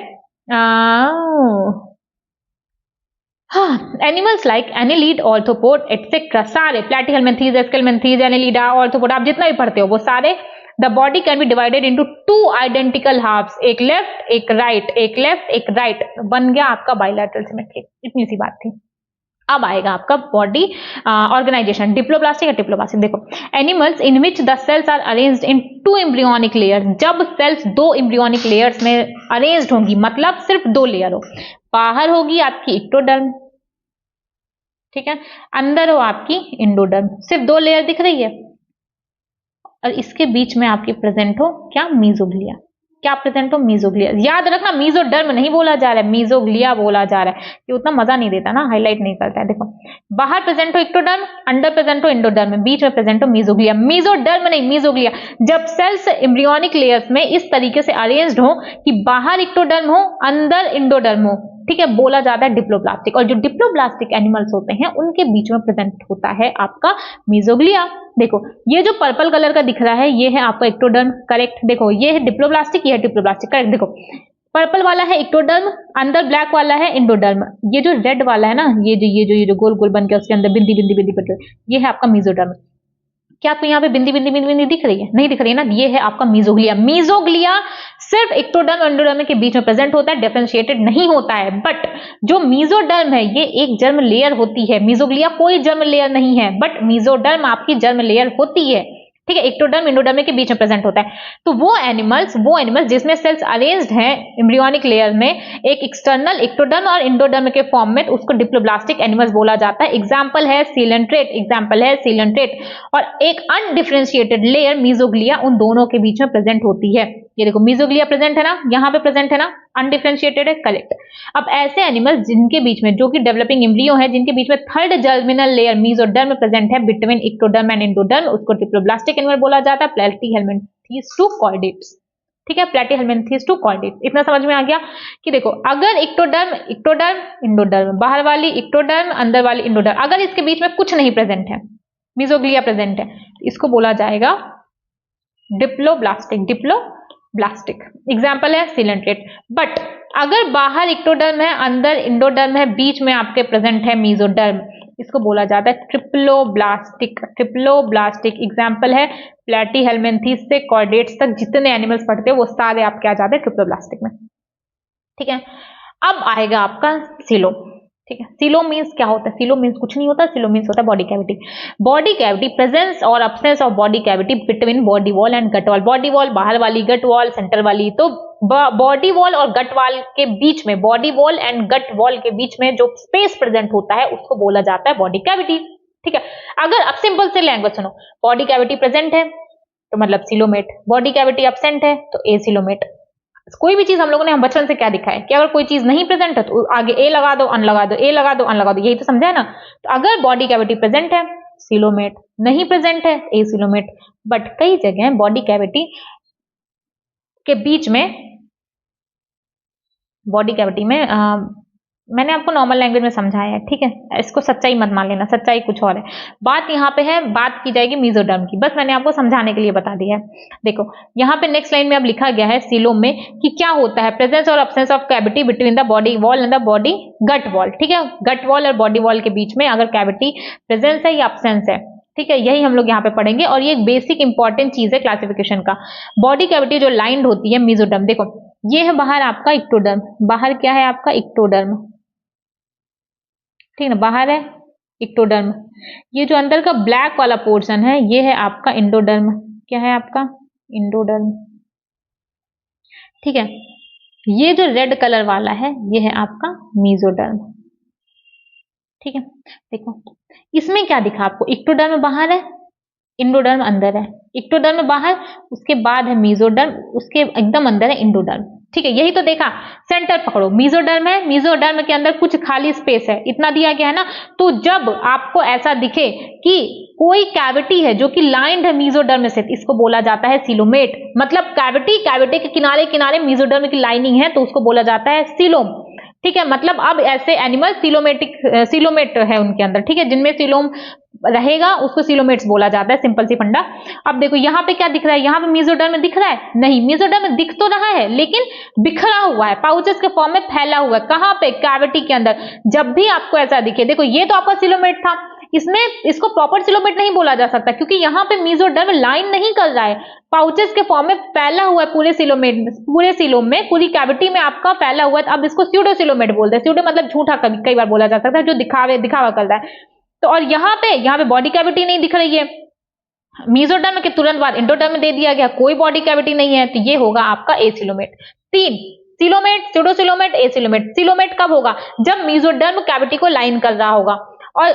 एनिमल्स लाइक एनिलीड, ऑर्थोपोड एटसेट्रा, सारे प्लैटीहेलमिन्थेस, एस्केलमिन्थेस, एनिलीडा, ऑर्थोपोड, आप जितना भी पढ़ते हो वो सारे, the body can be divided into 2 identical halves, एक लेफ्ट एक राइट, एक लेफ्ट एक राइट, बन गया आपका बायलैटरल सिमेट्री। इतनी सी बात थी। अब आएगा आपका बॉडी ऑर्गेनाइजेशन, डिप्लोब्लास्टिक या ट्रिप्लोब्लास्टिक। देखो, animals in which the cells are arranged in 2 embryonic layers, जब सेल्स 2 एम्ब्रियोनिक लेयर्स में अरेंज्ड होंगी, मतलब सिर्फ 2 लेयर हो, बाहर होगी आपकी इक्टोडर्म, ठीक है, अंदर हो आपकी इंडोडर्म, सिर्फ 2 लेयर दिख रही है, और इसके बीच में आपकी प्रेजेंट हो क्या, मीजोग्लिया। क्या प्रेजेंट हो, मीजोग्लिया। याद रखना मीजोडर्म नहीं बोला जा रहा है, मीजोग्लिया बोला जा रहा है, ये उतना मजा नहीं देता ना, हाईलाइट नहीं करता है। देखो, बाहर प्रेजेंट हो इक्टोडर्म, अंदर प्रेजेंट हो इंडोडर्म, बीच में प्रेजेंट हो मीजोग्लिया। मीजोडर्म नहीं, मीजोग्लिया। जब सेल्स एम्ब्रियोनिक लेयर्स में इस तरीके से अरेंज्ड हो कि बाहर इक्टोडर्म हो, अंदर इंडोडर्म हो, ठीक है, बोला जाता है डिप्लोब्लास्टिक। और जो डिप्लोब्लास्टिक एनिमल्स होते हैं उनके बीच में प्रेजेंट होता है आपका मीजोग्लिया। देखो, ये जो पर्पल कलर का दिख रहा है ये है आपका इक्टोडर्म, करेक्ट। देखो, ये है डिप्लोब्लास्टिक, ये है डिप्लोब्लास्टिक, करेक्ट। देखो, पर्पल वाला है इक्टोडर्म, अंदर ब्लैक वाला है इंडोडर्म। ये जो रेड वाला है ना, ये जो गोल गोल बन के उसके अंदर बिंदी बिंदी बिंदी बिंदी, ये है आपका मीजोडर्म। क्या आपको यहाँ पे बिंदी बिंदी बिंदी बिंदी दिख रही है, नहीं दिख रही है ना, ये है आपका मीजोग्लिया। मीजोग्लिया सिर्फ इक्टोडर्म और एंडोडर्म के बीच में प्रेजेंट होता है, डिफरेंशिएटेड नहीं होता है। बट जो मीजोडर्म है ये एक जर्म लेयर होती है, मीजोग्लिया कोई जर्म लेयर नहीं है, बट मीजोडर्म आपकी जर्म लेयर होती है, ठीक है, इक्टोडर्म इंडोडर्म के बीच में प्रेजेंट होता है। तो वो एनिमल्स जिसमें सेल्स अरेंज्ड हैं एम्ब्रियोनिक लेयर में एक एक्सटर्नल इक्टोडर्म और इंडोडर्म के फॉर्म में, तो उसको डिप्लोब्लास्टिक एनिमल्स बोला जाता है। एग्जांपल है सीलेंट्रेट, और एक अनडिफरेंशिएटेड लेयर मीजोग्लिया उन दोनों के बीच में प्रेजेंट होती है। ये देखो, मीजोग्लिया प्रेजेंट है ना, यहाँ पे प्रेजेंट है ना, अनडिफरेंशिएटेड है, करेक्ट। अब ऐसे एनिमल्स जिनके बीच में, जो कि डेवलपिंग एम्ब्रियो है, जिनके बीच में third germinal layer mesoderm present है बिटवीन इक्टोडर्म एंड इंडोडर्म, उसको डिप्लोब्लास्टिक एनिमल बोला जाता है, प्लैटीहेलमिन्थेस टू कॉर्डेट्स, ठीक है, प्लैटीहेलमिन्थेस टू कॉर्डेट्स। इतना समझ में आ गया कि देखो, अगर इक्टोडर्म इंडोडर्म, बाहर वाली इक्टोडर्म, अंदर वाली इंडोडर्म, अगर इसके बीच में कुछ नहीं प्रेजेंट है, मीजोग्लिया प्रेजेंट है, इसको बोला जाएगा डिप्लोब्लास्टिक। एग्जाम्पल है सीलेंट्रेट। बट अगर बाहर इक्टोडर्म है, अंदर इंडोडर्म है, बीच में आपके प्रेजेंट है मीजोडर्म, इसको बोला जाता है ट्रिप्लोब्लास्टिक। एग्जाम्पल है प्लैटीहेलमिन्थेस से कॉर्डेट्स तक जितने एनिमल्स पढ़ते हैं वो सारे आपके आ जाते हैं ट्रिप्लोब्लास्टिक में, ठीक है। अब आएगा आपका सिलो, ठीक है। सिलो मीन्स क्या होता है, सिलो मीन्स कुछ नहीं होता, सिलो मीन्स होता है body cavity. Body cavity, presence और absence of body cavity between body wall and gut wall. Body wall बाहर वाली, गट वॉल सेंटर वाली। तो बॉडी वॉल और गट वॉल के बीच में, body wall and gut wall के बीच में जो स्पेस प्रेजेंट होता है उसको बोला जाता है बॉडी कैविटी, ठीक है। अगर अब सिंपल से लैंग्वेज सुनो, बॉडी कैविटी प्रेजेंट है तो मतलब सिलोमेट, बॉडी कैविटी अब्सेंट है तो एसिलोमेट। कोई भी चीज हम लोगों ने, हम बचपन से क्या दिखा है कि अगर कोई चीज नहीं प्रेजेंट है तो आगे ए लगा दो, अन लगा दो, ए लगा दो, अन लगा दो, यही तो समझा है ना। तो अगर बॉडी कैविटी प्रेजेंट है सिलोमेट, नहीं प्रेजेंट है एसिलोमेट। बट कई जगह बॉडी कैविटी के बीच में, बॉडी कैविटी में मैंने आपको नॉर्मल लैंग्वेज में समझाया है, ठीक है, इसको सच्चाई मत मान लेना, सच्चाई कुछ और है। बात यहाँ पे है, बात की जाएगी मेसोडर्म की, बस मैंने आपको समझाने के लिए बता दिया है। देखो यहाँ पे नेक्स्ट लाइन में अब लिखा गया है सीलोम में कि क्या होता है, प्रेजेंस और absence of cavity between the body wall and the body gut wall, ठीक है, गट वॉल और बॉडी वॉल के बीच में अगर कैविटी प्रेजेंस है या अब्सेंस है, ठीक है, यही हम लोग यहाँ पे पढ़ेंगे और ये एक बेसिक इंपॉर्टेंट चीज है क्लासिफिकेशन का। बॉडी कैविटी जो लाइंड होती है मेसोडर्म, देखो ये है बाहर आपका इक्टोडर्म, बाहर क्या है आपका इक्टोडर्म, ठीक है, बाहर है इक्टोडर्म। ये जो अंदर का ब्लैक वाला पोर्शन है ये है आपका इंडोडर्म, क्या है आपका इंडोडर्म, ठीक है। ये जो रेड कलर वाला है ये है आपका मेसोडर्म, ठीक है। देखो इसमें क्या दिखा आपको, इक्टोडर्म बाहर है, इंडोडर्म अंदर है, इक्टोडर्म बाहर, उसके बाद है मेसोडर्म, उसके एकदम अंदर है इंडोडर्म, ठीक है, यही तो देखा। सेंटर पकड़ो, मेसोडर्म है, मेसोडर्म के अंदर कुछ खाली स्पेस है, इतना दिया गया है ना। तो जब आपको ऐसा दिखे कि कोई कैविटी है जो कि लाइंड है मेसोडर्म से, इसको बोला जाता है सीलोमेट, मतलब कैविटी के किनारे किनारे मेसोडर्म की लाइनिंग है तो उसको बोला जाता है सीलोम, ठीक है। मतलब अब ऐसे एनिमल सीलोमेट है उनके अंदर, ठीक है, जिनमें सीलोम रहेगा उसको सीलोमेट्स बोला जाता है, सिंपल सी फंडा। अब देखो यहाँ पे क्या दिख रहा है, यहाँ पे मेसोडर्म में दिख रहा है, नहीं, मेसोडर्म में दिख तो रहा है लेकिन बिखरा हुआ है, पाउचेस के फॉर्म में फैला हुआ है, कहाँ पे, कैविटी के अंदर। जब भी आपको ऐसा दिखे, देखो ये तो आपका सीलोमेट था, इसमें इसको प्रॉपर सीलोमेट नहीं बोला जा सकता क्योंकि यहाँ पे मेसोडर्म लाइन नहीं कर रहा है, पाउचेस के फॉर्म में फैला हुआ है पूरे सीलोम में, पूरी कैविटी में आपका फैला हुआ है। अब इसको स्यूडोसीलोमेट बोलते हैं, स्यूडो मतलब झूठा, कई बार बोला जा सकता है, जो दिखावा कर रहा है। तो और यहाँ पे बॉडी कैविटी नहीं दिख रही है, मेसोडर्म के तुरंत बाद इंडोडर्म में दे दिया गया, कोई बॉडी कैविटी नहीं है, तो ये होगा आपका एसीलोमेट। 3 सीलोमेट, स्यूडोसीलोमेट, एसीलोमेट। सीलोमेट कब होगा, जब मेसोडर्म कैविटी को लाइन कर रहा होगा, और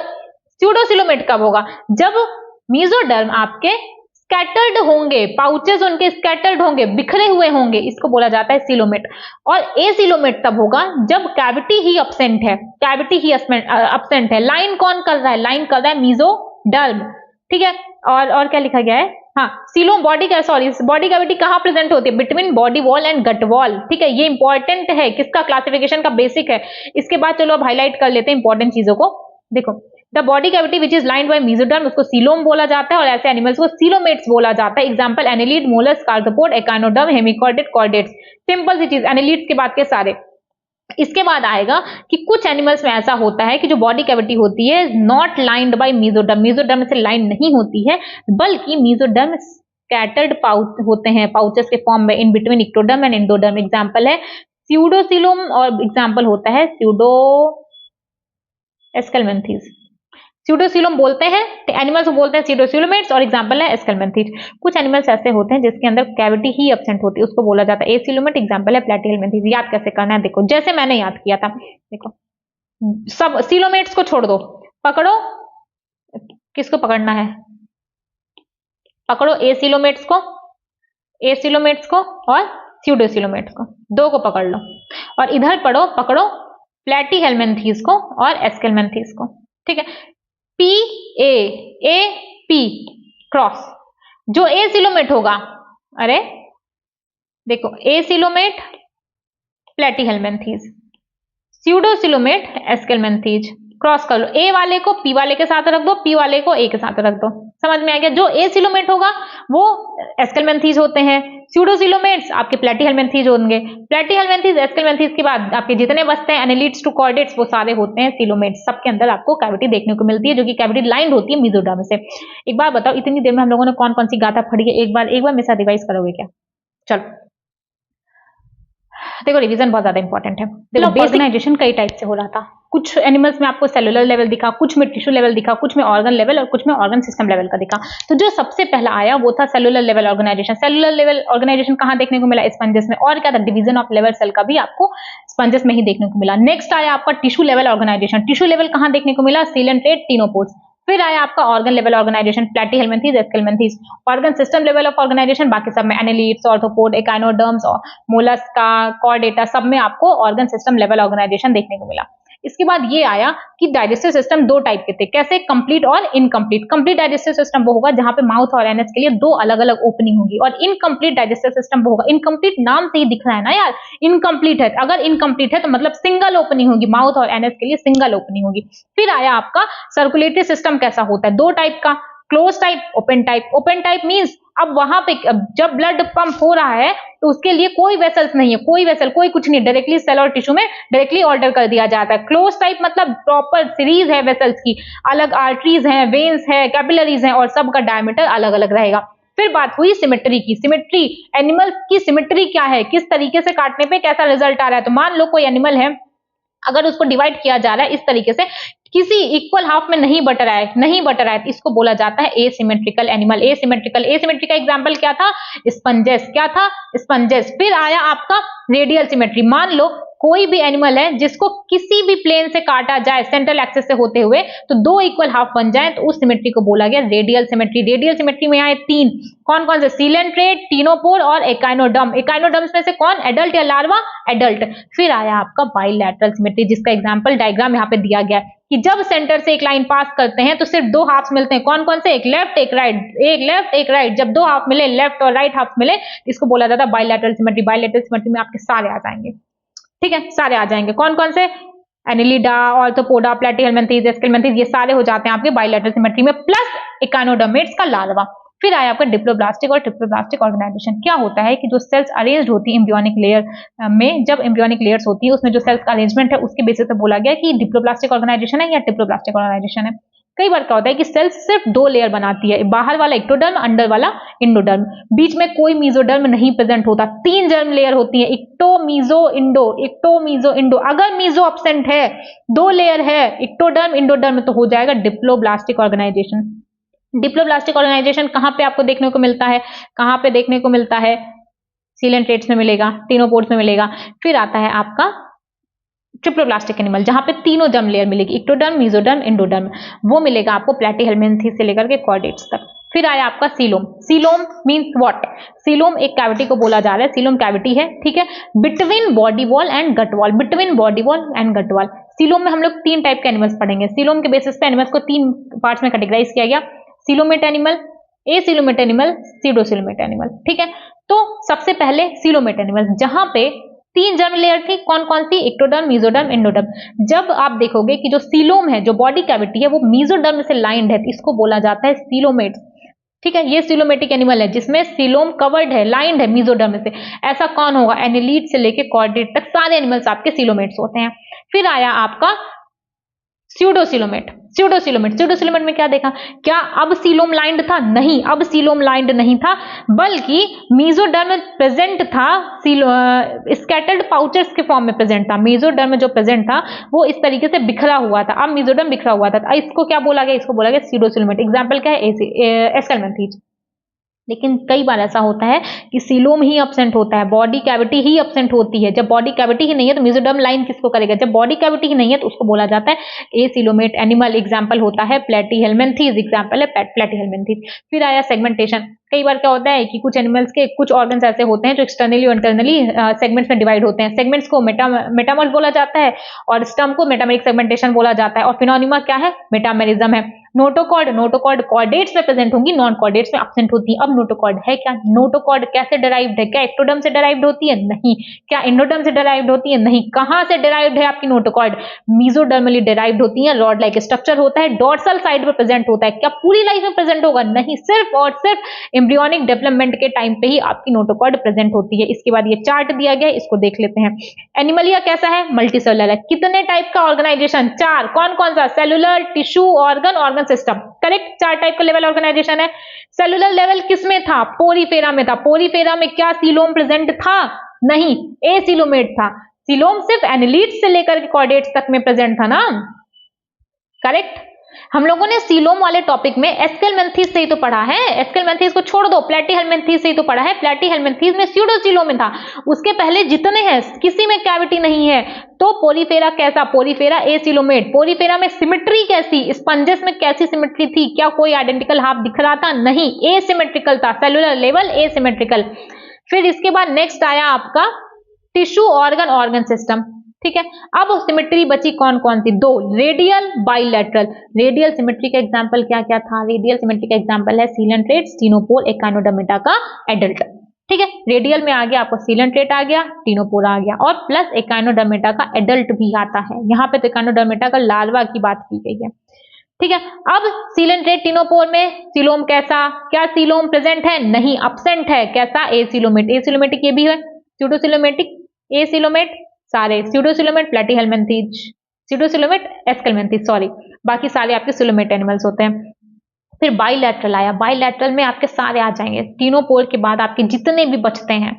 स्यूडोसीलोमेट कब होगा, जब मेसोडर्म आपके स्कैटर्ड होंगे, पाउचेस उनके स्कैटर्ड होंगे, बिखरे हुए होंगे, इसको बोला जाता है सीलोमेट। और एसीलोमेट तब होगा जब कैविटी ही अब्सेंट है, अब्सेंट है, लाइन कौन कर रहा है, लाइन कर रहा है मेसोडर्म, ठीक है। और क्या लिखा गया है, हाँ, सीलोम बॉडी कैविटी कहाँ प्रेजेंट होती है, between body wall and gut wall, ठीक है, ये इंपॉर्टेंट है, किसका, क्लासिफिकेशन का बेसिक है। इसके बाद चलो अब हाईलाइट कर लेते हैं इंपॉर्टेंट चीजों को। देखो the body cavity which is lined by mesoderm, उसको सीलोम बोला जाता है, और ऐसे एनिमल्स को सीलोमेट्स बोला जाता है। Example annelid, mollusc, arthropod, echinoderm, hemichordate, chordates. Simple सी चीज, एनिलीड्स के बाद के सारे। इसके बाद आएगा कि कुछ एनिमल्स में ऐसा होता है कि जो बॉडी कैविटी होती है not lined by mesoderm, mesoderm से लाइन नहीं होती है, बल्कि मेसोडर्म स्कैटर्ड होते हैं पाउचेस के फॉर्म में in between ectoderm and endoderm. Example है स्यूडोसीलोम, और एग्जांपल होता है स्यूडो एस्केलमेंथीज। स्यूडोसीलोम बोलते हैं एनिमल्स को, बोलते हैं स्यूडोसीलोमेट्स, और एग्जांपल है एस्केलमेंथीज। कुछ एनिमल्स ऐसे होते हैं जिसके अंदर कैविटी ही एब्सेंट होती है, उसको बोला जाता है एसीलोमेट। एग्जांपल है प्लैटीहेलमिंथीज। याद कैसे करना है, देखो जैसे मैंने याद किया था, देखो सब सीलोमेट्स को छोड़ दो, पकड़ो, किसको पकड़ना है, पकड़ो एसीलोमेट्स को और स्यूडोसीलोमेट्स को, दो को पकड़ लो, और इधर पकड़ो प्लैटीहेलमिंथीज को और एस्केलमेंथीज को, ठीक है। P क्रॉस, जो एसीलोमेट होगा, अरे देखो एसीलोमेट प्लैटीहेलमिंथीज, स्यूडोसीलोमेट एस्केलमेंथीज, क्रॉस कर लो, ए वाले को पी वाले के साथ रख दो, पी वाले को ए के साथ रख दो, समझ में आ गया। जो एसीलोमेट होगा वो एस्केलमेंथीज होते हैं, स्यूडोसीलोमेट्स आपके प्लैटीहेलमिंथीज होंगे, प्लैटीहेलमिंथीज एस्केलमेंथीज के बाद आपके जितने बचते हैं एनालिड्स टू कॉर्डेट्स, वो सारे होते हैं सीलोमेट्स। सबके अंदर आपको कैविटी देखने को मिलती है, जो कि कैविटी लाइंड होती है मेसोडर्म से। एक बार बताओ, इतनी देर में हम लोगों ने कौन कौन सी गाथा पढ़ी है, एक बार मेरे साथ रिवाइज करोगे क्या? चलो देखो, रिवीजन बहुत ज्यादा इंपॉर्टेंट है। देखो ऑर्गेनाइजेशन कई टाइप से हो रहा था, कुछ एनिमल्स में आपको सेलुलर लेवल दिखा, कुछ में टिश्यू लेवल दिखा, कुछ में ऑर्गन लेवल, और कुछ में ऑर्गन सिस्टम लेवल का दिखा। तो जो सबसे पहला आया वो था cellular level organisation. Cellular level organisation कहाँ देखने को मिला, स्पंजेस में, और क्या था, डिवीजन ऑफ लेवल सेल का भी आपको स्पंजेस में ही देखने को मिला। नेक्स्ट आया आपका tissue level organisation. Tissue level कहाँ देखने को मिला, सील एंड प्लेट, टीनोपोड्स। फिर आया आपका organ level organization, platyhelminthes, aschelminthes. Organ system level of organization बाकी सब में एनालिड्स, ऑर्थ्रोपोड, एकाइनोडर्म्स और मोलस्का, कॉर्डेटा, सब में आपको ऑर्गन सिस्टम लेवल ऑर्गेनाइजेशन देखने को मिला। इसके बाद ये आया कि डाइजेस्टिव सिस्टम दो टाइप के थे, कैसे, कंप्लीट और इनकम्प्लीट। कंप्लीट डाइजेस्टिव सिस्टम वो होगा जहां पे माउथ और एनस के लिए दो अलग अलग ओपनिंग होगी, और इनकम्प्लीट डाइजेस्टिव सिस्टम वो होगा, इनकम्प्लीट नाम से ही दिख रहा है ना यार, इनकम्प्लीट है, अगर इनकम्प्लीट है तो मतलब सिंगल ओपनिंग होगी, माउथ और एनस के लिए सिंगल ओपनिंग होगी। फिर आया आपका सर्कुलेटरी सिस्टम कैसा होता है, दो टाइप का, close type, open type. Open type means अब वहां पे जब ब्लड पंप हो रहा है तो उसके लिए कोई वेसल्स नहीं है, कोई वेसल, कोई कुछ नहीं, डायरेक्टली सेल और टिश्यू में डायरेक्टली ऑर्डर कर दिया जाता है। क्लोज टाइप मतलब प्रॉपर सीरीज है वेसल्स की, अलग आर्टरीज हैं, वेन्स है, कैपिलरीज हैं, और सबका डायमीटर अलग अलग रहेगा। फिर बात हुई सिमेट्री की। सिमेट्री, एनिमल्स की सिमेट्री क्या है, किस तरीके से काटने पे कैसा रिजल्ट आ रहा है। तो मान लो कोई एनिमल है, अगर उसको डिवाइड किया जा रहा है इस तरीके से, किसी इक्वल हाफ में नहीं बट रहा है, तो इसको बोला जाता है एसिमेट्रिकल एनिमल। एसिमेट्रिकल का एग्जांपल क्या था, स्पंजेस। क्या था, स्पंजेस। फिर आया आपका रेडियल सिमेट्री। मान लो कोई भी एनिमल है जिसको किसी भी प्लेन से काटा जाए सेंट्रल एक्सिस से होते हुए, तो दो इक्वल हाफ बन जाए, तो उस सिमेट्री को बोला गया रेडियल सिमेट्री। रेडियल सिमेट्री में आए तीन, कौन कौन से, सीलेंट्रेट, टीनोपोर और एकाइनोडर्म। एकाइनोडर्म्स में से कौन, एडल्ट या लार्वा, एडल्ट। फिर आया आपका बाइलैटरल सिमेट्री, जिसका एग्जांपल डायग्राम यहाँ पे दिया गया है कि जब सेंटर से एक लाइन पास करते हैं तो सिर्फ दो हाफ्स मिलते हैं, कौन कौन से, एक लेफ्ट एक राइट, एक लेफ्ट एक राइट। जब दो हाफ मिले, लेफ्ट और राइट हाफ मिले, इसको बोला जाता है बाइलैटरल सिमेट्री। बाइलैटरल सिमेट्री में आपके सारे आ जाएंगे, ठीक है, सारे आ जाएंगे। कौन कौन से, एनिलिडा, ऑर्थोपोडा, प्लेटिहेल्मिन्थेस, एस्केल्मिन्थेस, ये सारे हो जाते हैं आपके बाइलैटरल सिमेट्री में, प्लस एकाइनोडर्मेट्स का लार्वा। फिर आया आपका डिप्लोब्लास्टिक और ट्रिप्लोब्लास्टिक ऑर्गेनाइजेशन। क्या होता है कि जो सेल्स अरेंज्ड होती है एम्ब्रियोनिक लेयर में, जब एम्ब्रियोनिक लेयर्स होती है उसमें जो सेल्स का अरेंजमेंट है उसके बेसिस पे बोला गया कि डिप्लोब्लास्टिक ऑर्गेनाइजेशन है या ट्रिप्लोब्लास्टिक ऑर्गेनाइजेशन है। कई बार क्या होता है कि सेल्स सिर्फ दो लेयर बनाती है, बाहर वाला एक्टोडर्म, अंदर वाला इंडोडर्म, बीच में कोई मेसोडर्म नहीं प्रेजेंट होता। तीन जर्म लेयर होती है, ecto, meso, endo, ecto, meso, endo. अगर मीजो एब्सेंट है, दो लेयर है, इक्टोडर्म, इंडोडर्म, तो हो जाएगा डिप्लोब्लास्टिक ऑर्गेनाइजेशन। डिप्लोब्लास्टिक ऑर्गेनाइजेशन कहां पे आपको देखने को मिलता है, कहां पे देखने को मिलता है, सीलेंट्रेट्स में मिलेगा, टीनोपोर्स में मिलेगा। फिर आता है आपका ट्रिप्लोब्लास्टिक एनिमल, जहां पे तीनों जर्म लेयर मिलेगी, इक्टोडर्म, मेसोडर्म, इंडोडर्म, वो मिलेगा आपको प्लेटिहेल्मिन्थेस से लेकर के कॉर्डेट्स तक। फिर आया आपका coelom. Coelom means what, coelom एक कैविटी को बोला जा रहा है, सीलोम कैविटी है, ठीक है, between body wall and gut wall, between body wall and gut wall. Coelom में हम लोग तीन टाइप के एनिमल्स पढ़ेंगे। सीलोम के बेसिस पे एनिमल्स को तीन पार्ट्स में कैटेगराइज किया गया, सीलोमेट एनिमल, एसीलोमेट एनिमल, सीडोसीलोमेट एनिमल, ठीक है। तो सबसे पहले सीलोमेट एनिमल, जहां पे तीन जर्म लेयर थी, कौन कौन सी, इक्टोडर्म, मेसोडर्म, इंडोडर्म। जब आप देखोगे कि जो सीलोम है, जो बॉडी कैविटी है, वो मेसोडर्म से लाइंड है, तो इसको बोला जाता है सीलोमेट, ठीक है। ये सीलोमेटिक एनिमल है जिसमें सीलोम कवर्ड है, लाइंड है मेसोडर्म से। ऐसा कौन होगा, एनिलीड से लेके कॉर्डेट तक सारे एनिमल्स आपके सीलोमेट्स होते हैं। फिर आया आपका स्यूडोसीलोमेट। स्यूडोसीलोमेट में क्या देखा, क्या अब सीलोम लाइंड था, नहीं, अब सीलोम लाइंड नहीं था, बल्कि मेसोडर्म प्रेजेंट था, स्कैटर्ड पाउचेस के फॉर्म में प्रेजेंट था। मेसोडर्म जो प्रेजेंट था वो इस तरीके से बिखरा हुआ था, अब मेसोडर्म बिखरा हुआ था, इसको क्या बोला गया, इसको बोला गया स्यूडोसीलोमेट। एग्जाम्पल क्या है, एस्केल्मिन्थेस। लेकिन कई बार ऐसा होता है कि सीलोम ही एब्सेंट होता है, बॉडी कैविटी ही एब्सेंट होती है। जब बॉडी कैविटी ही नहीं है तो मेसोडर्म लाइन किसको करेगा, जब बॉडी कैविटी ही नहीं है तो उसको बोला जाता है एसीलोमेट एनिमल। एग्जांपल होता है प्लेटिहेल्मिन्थेस, एग्जांपल है प्लेटिहेल्मिन्थेस। फिर आया सेगमेंटेशन। कई बार क्या होता है कि कुछ एनिमल्स के कुछ ऑर्गन्स ऐसे होते हैं जो एक्सटर्नली और इंटरनली सेगमेंट्स में डिवाइड होते हैं। सेगमेंट्स को मेटामर्स बोला जाता है और स्टम को मेटामेरिक सेगमेंटेशन बोला जाता है, और फिनोनिमा क्या है, मेटामेरिज्म है। नोटोकॉर्ड कॉर्डेट्स में प्रेजेंट होंगी, नॉन कॉर्डेट्स में एब्सेंट होती है। अब नोटोकॉर्ड है क्या, नोटोकॉर्ड कैसे डिराइव्ड है, क्या एक्टोडर्म से डिराइव्ड होती है, नहीं। क्या इंडोडर्म से डिराइव्ड होती है, नहीं। कहां से डिराइव्ड है आपकी नोटोकॉर्ड, मेसोडर्मली डिराइव्ड होती है। रॉड लाइक स्ट्रक्चर होता है, डॉर्सल साइड में प्रेजेंट होता है। क्या पूरी लाइफ में प्रेजेंट होगा, नहीं, सिर्फ और सिर्फ एम्ब्रियोनिक डेवलपमेंट के टाइम पे ही आपकी नोटोकॉर्ड प्रेजेंट होती है। इसके बाद ये चार्ट दिया गया है, इसको देख लेते हैं। एनिमलिया कैसा है, मल्टीसेलुलर है। कितने टाइप का ऑर्गेनाइजेशन, चार, कौन कौन सा, cellular, tissue, organ system, correct. चार टाइप का लेवल ऑर्गेनाइजेशन है। सेलुलर लेवल किसमें था, पोरीफेरा में था। पोरीफेरा में क्या सीलोम प्रेजेंट था, नहीं, एसीलोमेट था। सीलोम सिर्फ एनिलीड्स से लेकर के कॉर्डेट्स तक में प्रेजेंट था ना, करेक्ट। हम लोगों ने सीलोम वाले टॉपिक में एस्केल्मिन्थेस से ही तो पढ़ा है, एस्केल्मिन्थेस को छोड़ दो, प्लेटिहेल्मिन्थेस से ही तो पढ़ा है। प्लेटिहेल्मिन्थेस में स्यूडोसीलोम में था, उसके पहले जितने हैं किसी में कैविटी नहीं है। तो पोरीफेरा कैसा, पोरीफेरा एसीलोमेट। पोरीफेरा में सिमेट्री कैसी, स्पंजेस में कैसी सिमेट्री थी, क्या कोई आइडेंटिकल हाफ दिख रहा था, नहीं, एसिमेट्रिकल था, सेलुलर लेवल एसिमेट्रिकल। फिर इसके बाद नेक्स्ट आया आपका टिश्यू, ऑर्गन सिस्टम। ठीक है। अब सिमेट्री बची कौन कौन सी? दो, रेडियल, बाइलेटरल। रेडियल सिमेट्री का एग्जांपल क्या क्या था? रेडियल सिमेट्री का एग्जांपल है सीलेंट्रेट, स्टीनोपोर, एकाइनोडर्मिटा का एडल्ट। ठीक है, रेडियल में आ गया आपको सीलेंट्रेट आ गया, टीनोपोर आ गया, और प्लस एकाइनोडर्मिटा का एडल्ट भी आता है। यहाँ पे तो एकाइनोडर्मिटा का लार्वा की बात की गई है। ठीक है, अब सीलेंट्रेट टीनोपोर में सीलोम कैसा? क्या सीलोम प्रेजेंट है? नहीं, अब्सेंट है। कैसा? एसिलोमेट। एसिलोमेटिक ये भी है, स्यूडोसिलोमेटिक, एसिलोमेट सारे, स्यूडोसिलोमेट प्लेटीहेलमिन्थीज, स्यूडोसिलोमेट एस्केलमिन्थीज, सॉरी, बाकी सारे आपके सिलोमेट एनिमल्स होते हैं। फिर बाइलैटरल आया, बाइलैटरल में आपके सारे आ जाएंगे। टीनोपोर के बाद आपके जितने भी बचते हैं,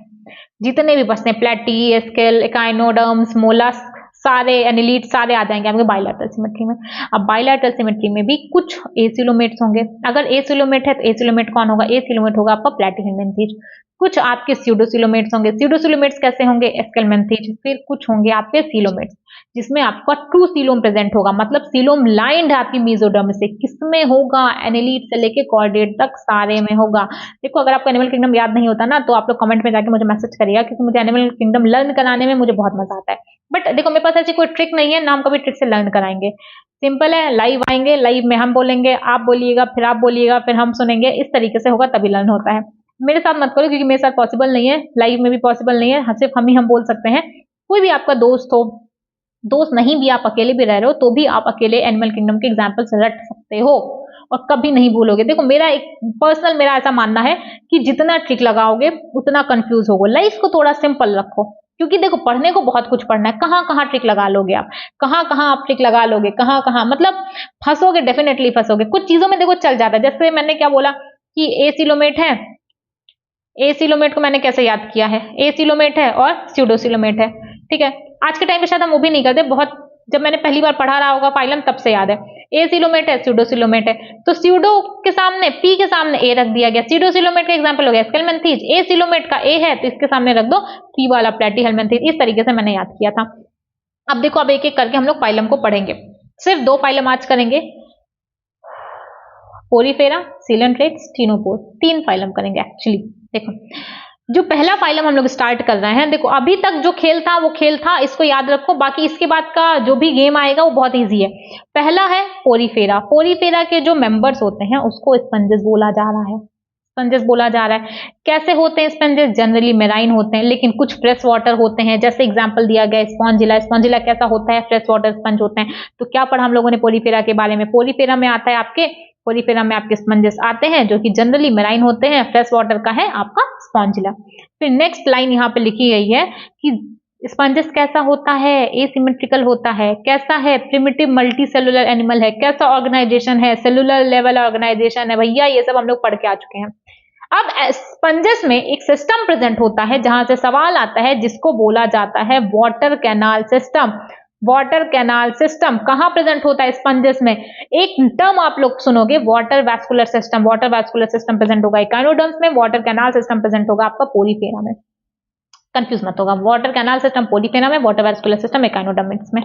प्लेटी, एस्केल, एकाइनोडर्म्स, मोलस्क, सारे एनिलीड सारे आ जाएंगे आपके बाइलैटरल सिमेट्री में। अब बाइलैटरल सिमेट्री में भी कुछ एसिलोमेट्स होंगे। अगर एसिलोमेट है तो एसिलोमेट कौन होगा? एसिलोमेट होगा आपका प्लेटीहेलमिन्थीज। कुछ आपके स्यूडोसिलोमेट्स होंगे। स्यूडोसिलोमेट्स कैसे होंगे? एस्केलमिन्थीज। फिर कुछ होंगे आपके सीलोमेट्स, जिसमें आपका ट्रू सीलोम प्रेजेंट होगा, मतलब सीलोम लाइंड आपकी मेसोडर्म से किसमें होगा? एनिलीड से लेके कॉर्डेट तक सारे में होगा। देखो, अगर आपको एनिमल किंगडम याद नहीं होता ना, तो आप लोग कमेंट में जाके मुझे मैसेज करिएगा, क्योंकि मुझे एनिमल किंगडम लर्न कराने में मुझे बहुत मजा आता है। बट देखो, मेरे पास ऐसी कोई ट्रिक नहीं है ना, हम कभी ट्रिक से लर्न कराएंगे। सिंपल है, लाइव आएंगे, लाइव में हम बोलेंगे, आप बोलिएगा, फिर आप बोलिएगा, फिर हम सुनेंगे, इस तरीके से होगा, तभी लर्न होता है। मेरे साथ मत करो, क्योंकि मेरे साथ पॉसिबल नहीं है, लाइव में भी पॉसिबल नहीं है, सिर्फ हम बोल सकते हैं। कोई भी आपका दोस्त हो, दोस्त नहीं भी, आप अकेले भी रह रहे हो, तो भी आप अकेले एनिमल किंगडम के एग्जाम्पल्स रट सकते हो और कभी नहीं भूलोगे। देखो, मेरा ऐसा मानना है कि जितना ट्रिक लगाओगे उतना कंफ्यूज होगे। लाइफ को थोड़ा सिंपल रखो, क्योंकि देखो, पढ़ने को बहुत कुछ पढ़ना है। कहाँ कहाँ ट्रिक लगा लोगे आप, कहाँ कहाँ आप ट्रिक लगा लोगे, कहाँ कहाँ, मतलब फंसोगे, डेफिनेटली फंसोगे। कुछ चीजों में देखो चल जाता है, जैसे मैंने क्या बोला कि एसिलोमेट है, एसिलोमेट को मैंने कैसे याद किया है? एसिलोमेट है और स्यूडोसिलोमेट है। ठीक है, आज के टाइम पे शायद हम वो भी नहीं करते, बहुत जब मैंने पहली बार पढ़ा रहा होगा फाइलम, तब से याद है। एसिलोमेट है, स्यूडोसिलोमेट है, तो स्यूडो के सामने पी के सामने ए रख दिया गया। स्यूडोसिलोमेट का एग्जांपल हो गया एस्केलमिन्थीज। एसिलोमेट का ए है तो इसके सामने रख दो पी वाला प्लेटीहेलमिन्थीज। इस तरीके से मैंने याद किया था। अब देखो, अब एक एक करके हम लोग फाइलम को पढ़ेंगे। सिर्फ 2 फाइलम आज करेंगे, पोरीफेरा, सीलेंट्रेट्स, टीनोपोर, 3 फाइलम करेंगे एक्चुअली। देखो, जो पहला फाइलम हम लोग स्टार्ट कर रहे हैं, देखो अभी तक जो खेल था वो खेल था, इसको याद रखो। बाकी इसके बाद का जो भी गेम आएगा वो बहुत इजी है। पहला है पोरीफेरा। पोरीफेरा के जो मेंबर्स होते हैं उसको स्पंजेस बोला जा रहा है। स्पंजेस बोला जा रहा है। कैसे होते हैं स्पंजेस? जनरली मेराइन होते हैं, लेकिन कुछ फ्रेश वाटर होते हैं। जैसे एग्जांपल दिया गया स्पॉन्जिला। स्पॉन्जिला कैसा होता है? फ्रेश वाटर स्पंज होते हैं। तो क्या पढ़ा हम लोगों ने पोरीफेरा के बारे में? पोरीफेरा में आता है आपके, पोरीफेरा में आपके स्पंजेस आते हैं जो कि जनरली मेराइन होते हैं। फ्रेश वाटर का है आपका स्पॉन्जिला। फिर नेक्स्ट लाइन यहाँ पे लिखी गई है कि स्पंजेस कैसा होता है? एसिमेट्रिकल होता है। कैसा है? प्रिमिटिव मल्टी सेलुलर एनिमल है। कैसा ऑर्गेनाइजेशन है? सेलुलर लेवल ऑर्गेनाइजेशन है। भैया ये सब हम लोग पढ़ के आ चुके हैं। अब स्पंजेस में एक सिस्टम प्रेजेंट होता है, जहां से सवाल आता है, जिसको बोला जाता है water canal system. Water canal system कहां प्रेजेंट होता है? स्पंजेस में। एक टर्म आप लोग सुनोगे, water vascular system. Water vascular system present होगा एकाइनोडर्म्स में, वाटर कैनाल सिस्टम प्रेजेंट होगा आपका पोरीफेरा में। कंफ्यूज मत होगा, वाटर कैनाल सिस्टम पोरीफेरा में, वाटर वैस्कुलर सिस्टम एकाइनोडर्मिस में।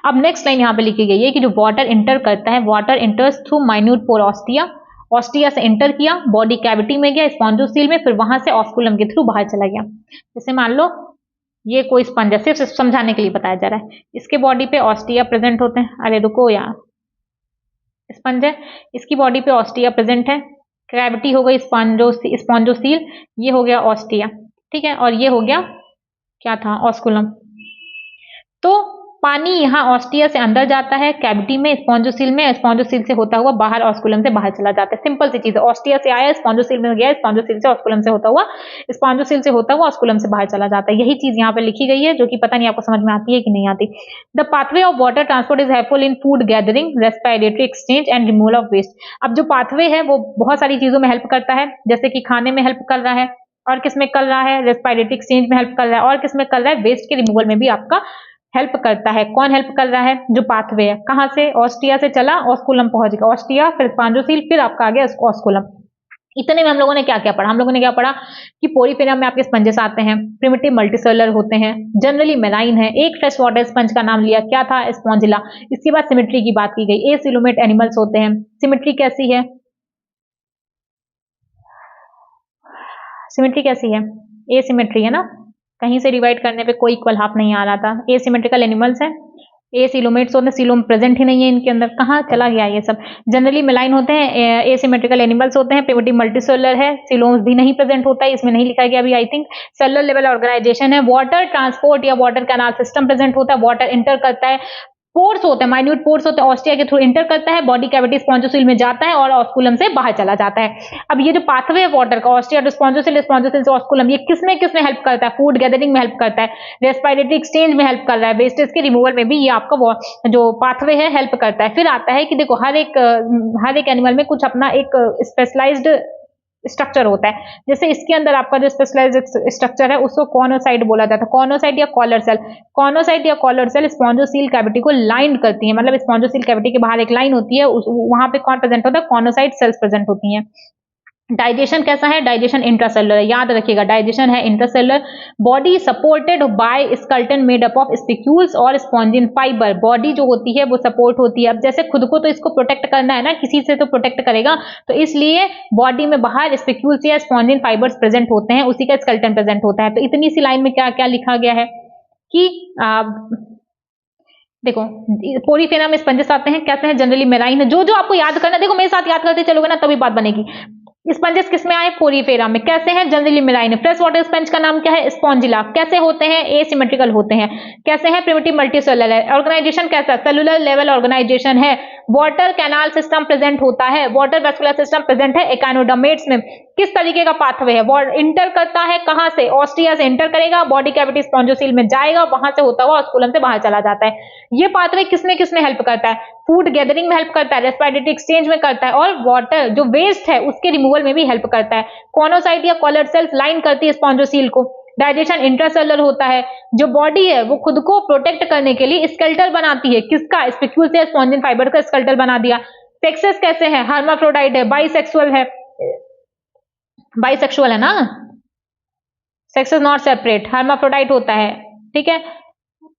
अब नेक्स्ट लाइन यहाँ पे लिखी गई है कि जो वाटर इंटर करता है, वाटर इंटर्स थ्रू माइन्यूट पोर ऑस्टिया। ऑस्टिया से इंटर किया, बॉडी कैविटी में गया, स्पॉन्जोसील में, फिर वहां से ऑस्कुलम के थ्रू बाहर चला गया। जैसे मान लो ये कोई स्पंज है, सिर्फ समझाने के लिए बताया जा रहा है। इसके बॉडी पे ऑस्टिया प्रेजेंट होते हैं। अरे रुको यार, स्पंज है, इसकी बॉडी पे ऑस्टिया प्रेजेंट है। कैविटी हो गई स्पॉन्जोसील, ये हो गया ऑस्टिया, ठीक है, और ये हो गया क्या था? ऑस्कुलम। तो पानी यहाँ ऑस्टिया से अंदर जाता है कैविटी में, स्पॉन्जोसील में, स्पॉन्जोसील से होता हुआ बाहर ऑस्कुलम से बाहर चला जाता है। सिंपल सी चीज है, ऑस्टिया से आया, स्पॉन्जोसील में गया, स्पॉन्जोसील से ऑस्कुलम से होता हुआ, स्पॉन्जोसील से होता हुआ ऑस्कुलम से बाहर चला जाता है। यही चीज यहाँ पे लिखी गई है, जो कि पता नहीं आपको समझ में आती है कि नहीं आती। The pathway of water transport is helpful in food gathering, respiratory exchange and removal of waste. अब जो पाथवे है वो बहुत सारी चीजों में हेल्प करता है, जैसे कि खाने में हेल्प कर रहा है, और किसमें कर रहा है? रेस्पिरेटरी एक्सचेंज में हेल्प कर रहा है, और किसमें कर रहा है? वेस्ट के रिमूवल में भी आपका हेल्प करता है। कौन हेल्प कर रहा है? जो पाथवे है। कहां से? ऑस्टिया से चला, ऑस्कुलम पहुंच गया, ऑस्टिया फिर स्पॉन्जोसील, फिर आपका आ गया ऑस्कुलम। इतने में हम लोगों ने क्या क्या पढ़ा? हम लोगों ने क्या पढ़ा कि पोरीफेरा में आपके स्पंजेस आते हैं, प्रिमिटिव मल्टीसेलुलर होते हैं, जनरली मेराइन है। एक फ्रेश वाटर स्पंज का नाम लिया, क्या था? स्पॉन्जिला। इसके बाद सिमेट्री की बात की गई, एसिलोमेट एनिमल्स होते हैं। सिमेट्री कैसी है? सिमेट्री कैसी है? एसिमेट्री है ना, कहीं से डिवाइड करने पे कोई इक्वल हाफ नहीं आ रहा था। एसिमेट्रिकल एनिमल्स हैं, एसिलोमेट्स होते हैं, सीलोम प्रेजेंट ही नहीं है इनके अंदर, कहाँ चला गया ये सब। जनरली मेलाइन होते हैं, एसिमेट्रिकल एनिमल्स होते हैं, प्रिमिटिव मल्टीसेलुलर है, सीलोम्स भी नहीं प्रेजेंट होता है, इसमें नहीं लिखा गया अभी I think. Cellular level organisation है, वाटर ट्रांसपोर्ट या वाटर कैनाल सिस्टम प्रेजेंट होता है, वाटर इंटर करता है, पोर्स होते हैं, माइन्यूट पोर्स होते हैं, ऑस्टिया के थ्रू इंटर करता है, बॉडी कैविटी स्पॉन्जोसील में जाता है और ऑस्कुलम से बाहर चला जाता है। अब ये जो पाथवे है वाटर का, ऑस्टिया टू स्पॉन्जोसील, स्पॉन्जोसील से ऑस्कुलम, ये किसमें किसमें हेल्प करता है? फूड गैदरिंग में हेल्प करता है, रेस्पिरेटरी एक्सचेंज में हेल्प कर रहा है, वेस्टेज के रिमूवल में भी ये आपका जो पाथवे है हेल्प करता है। फिर आता है कि देखो हर एक एनिमल में कुछ अपना एक स्पेशलाइज्ड स्ट्रक्चर होता है। जैसे इसके अंदर आपका जो स्पेशलाइज्ड स्ट्रक्चर है उसको कॉनोसाइट बोला जाता है। कॉनोसाइट या कॉलर सेल, कॉनोसाइट या कॉलर सेल स्पॉन्जोसील कैविटी को लाइन करती है, मतलब स्पॉन्जोसील कैविटी के बाहर एक लाइन होती है, वहां पे कौन प्रेजेंट होता है? कॉनोसाइट सेल्स प्रेजेंट होती हैं। डाइजेशन कैसा है? डाइजेशन इंट्रासेलुलर, याद रखिएगा डाइजेशन है intracellular. Body supported by skeleton made up of spicules और स्पॉन्जिन फाइबर, बॉडी जो होती है वो सपोर्ट होती है। अब जैसे खुद को तो इसको प्रोटेक्ट करना है ना, किसी से तो प्रोटेक्ट करेगा, तो इसलिए बॉडी में बाहर स्पिक्यूल्स या स्पॉन्जिन फाइबर्स प्रेजेंट होते हैं, उसी का स्केलेटन प्रेजेंट होता है। तो इतनी सी लाइन में क्या क्या लिखा गया है कि देखो पोरीफेरा में स्पंजेस आते हैं, कैसे हैं? जनरली मेराइन है। जो जो आपको याद करना, देखो मेरे साथ याद करते चलोगे ना तभी बात बनेगी। स्पंजेस किसमें आए? पोरीफेरा में। कैसे हैं? Generally marine. Fresh water sponge का नाम क्या है? स्पॉन्जिला। कैसे होते हैं? एसिमेट्रिकल होते हैं। कैसे हैं? Primitive multicellular. ऑर्गेनाइजेशन कैसा? सेलुलर लेवल ऑर्गेनाइजेशन है। वाटर कैनाल सिस्टम प्रेजेंट होता है, वाटर वेस्कुलर सिस्टम प्रेजेंट है एकाइनोडर्मेट्स में। किस तरीके का पाथवे है? इंटर करता है कहां से? ऑस्ट्रिया से इंटर करेगा, बॉडी कैविटी स्पॉन्जोसील में जाएगा, वहां से होता हुआ ऑस्कुलम से बाहर चला जाता है। ये पाथवे किसमें किसमें हेल्प करता है? फूड गैदरिंग में हेल्प करता है, रेस्पिरेटरी एक्सचेंज में करता है, और वाटर जो वेस्ट है उसके रिमूवल में भी हेल्प करता है। कॉनोसाइट या कॉलर सेल्स लाइन करती है स्पॉन्जोसील को। डाइजेशन इंट्रासेलुलर होता है। जो बॉडी है वो खुद को प्रोटेक्ट करने के लिए स्केलेटल बनाती है, किसका? स्पिक्यूल से स्पॉन्जिन फाइबर का स्केलेटल बना दिया। सेक्सेस कैसे हैं? हर्माफ्रोडाइट है, बाइसेक्सुअल है ना, सेक्सेस नॉट सेपरेट, हर्माफ्रोडाइट होता है, ठीक है।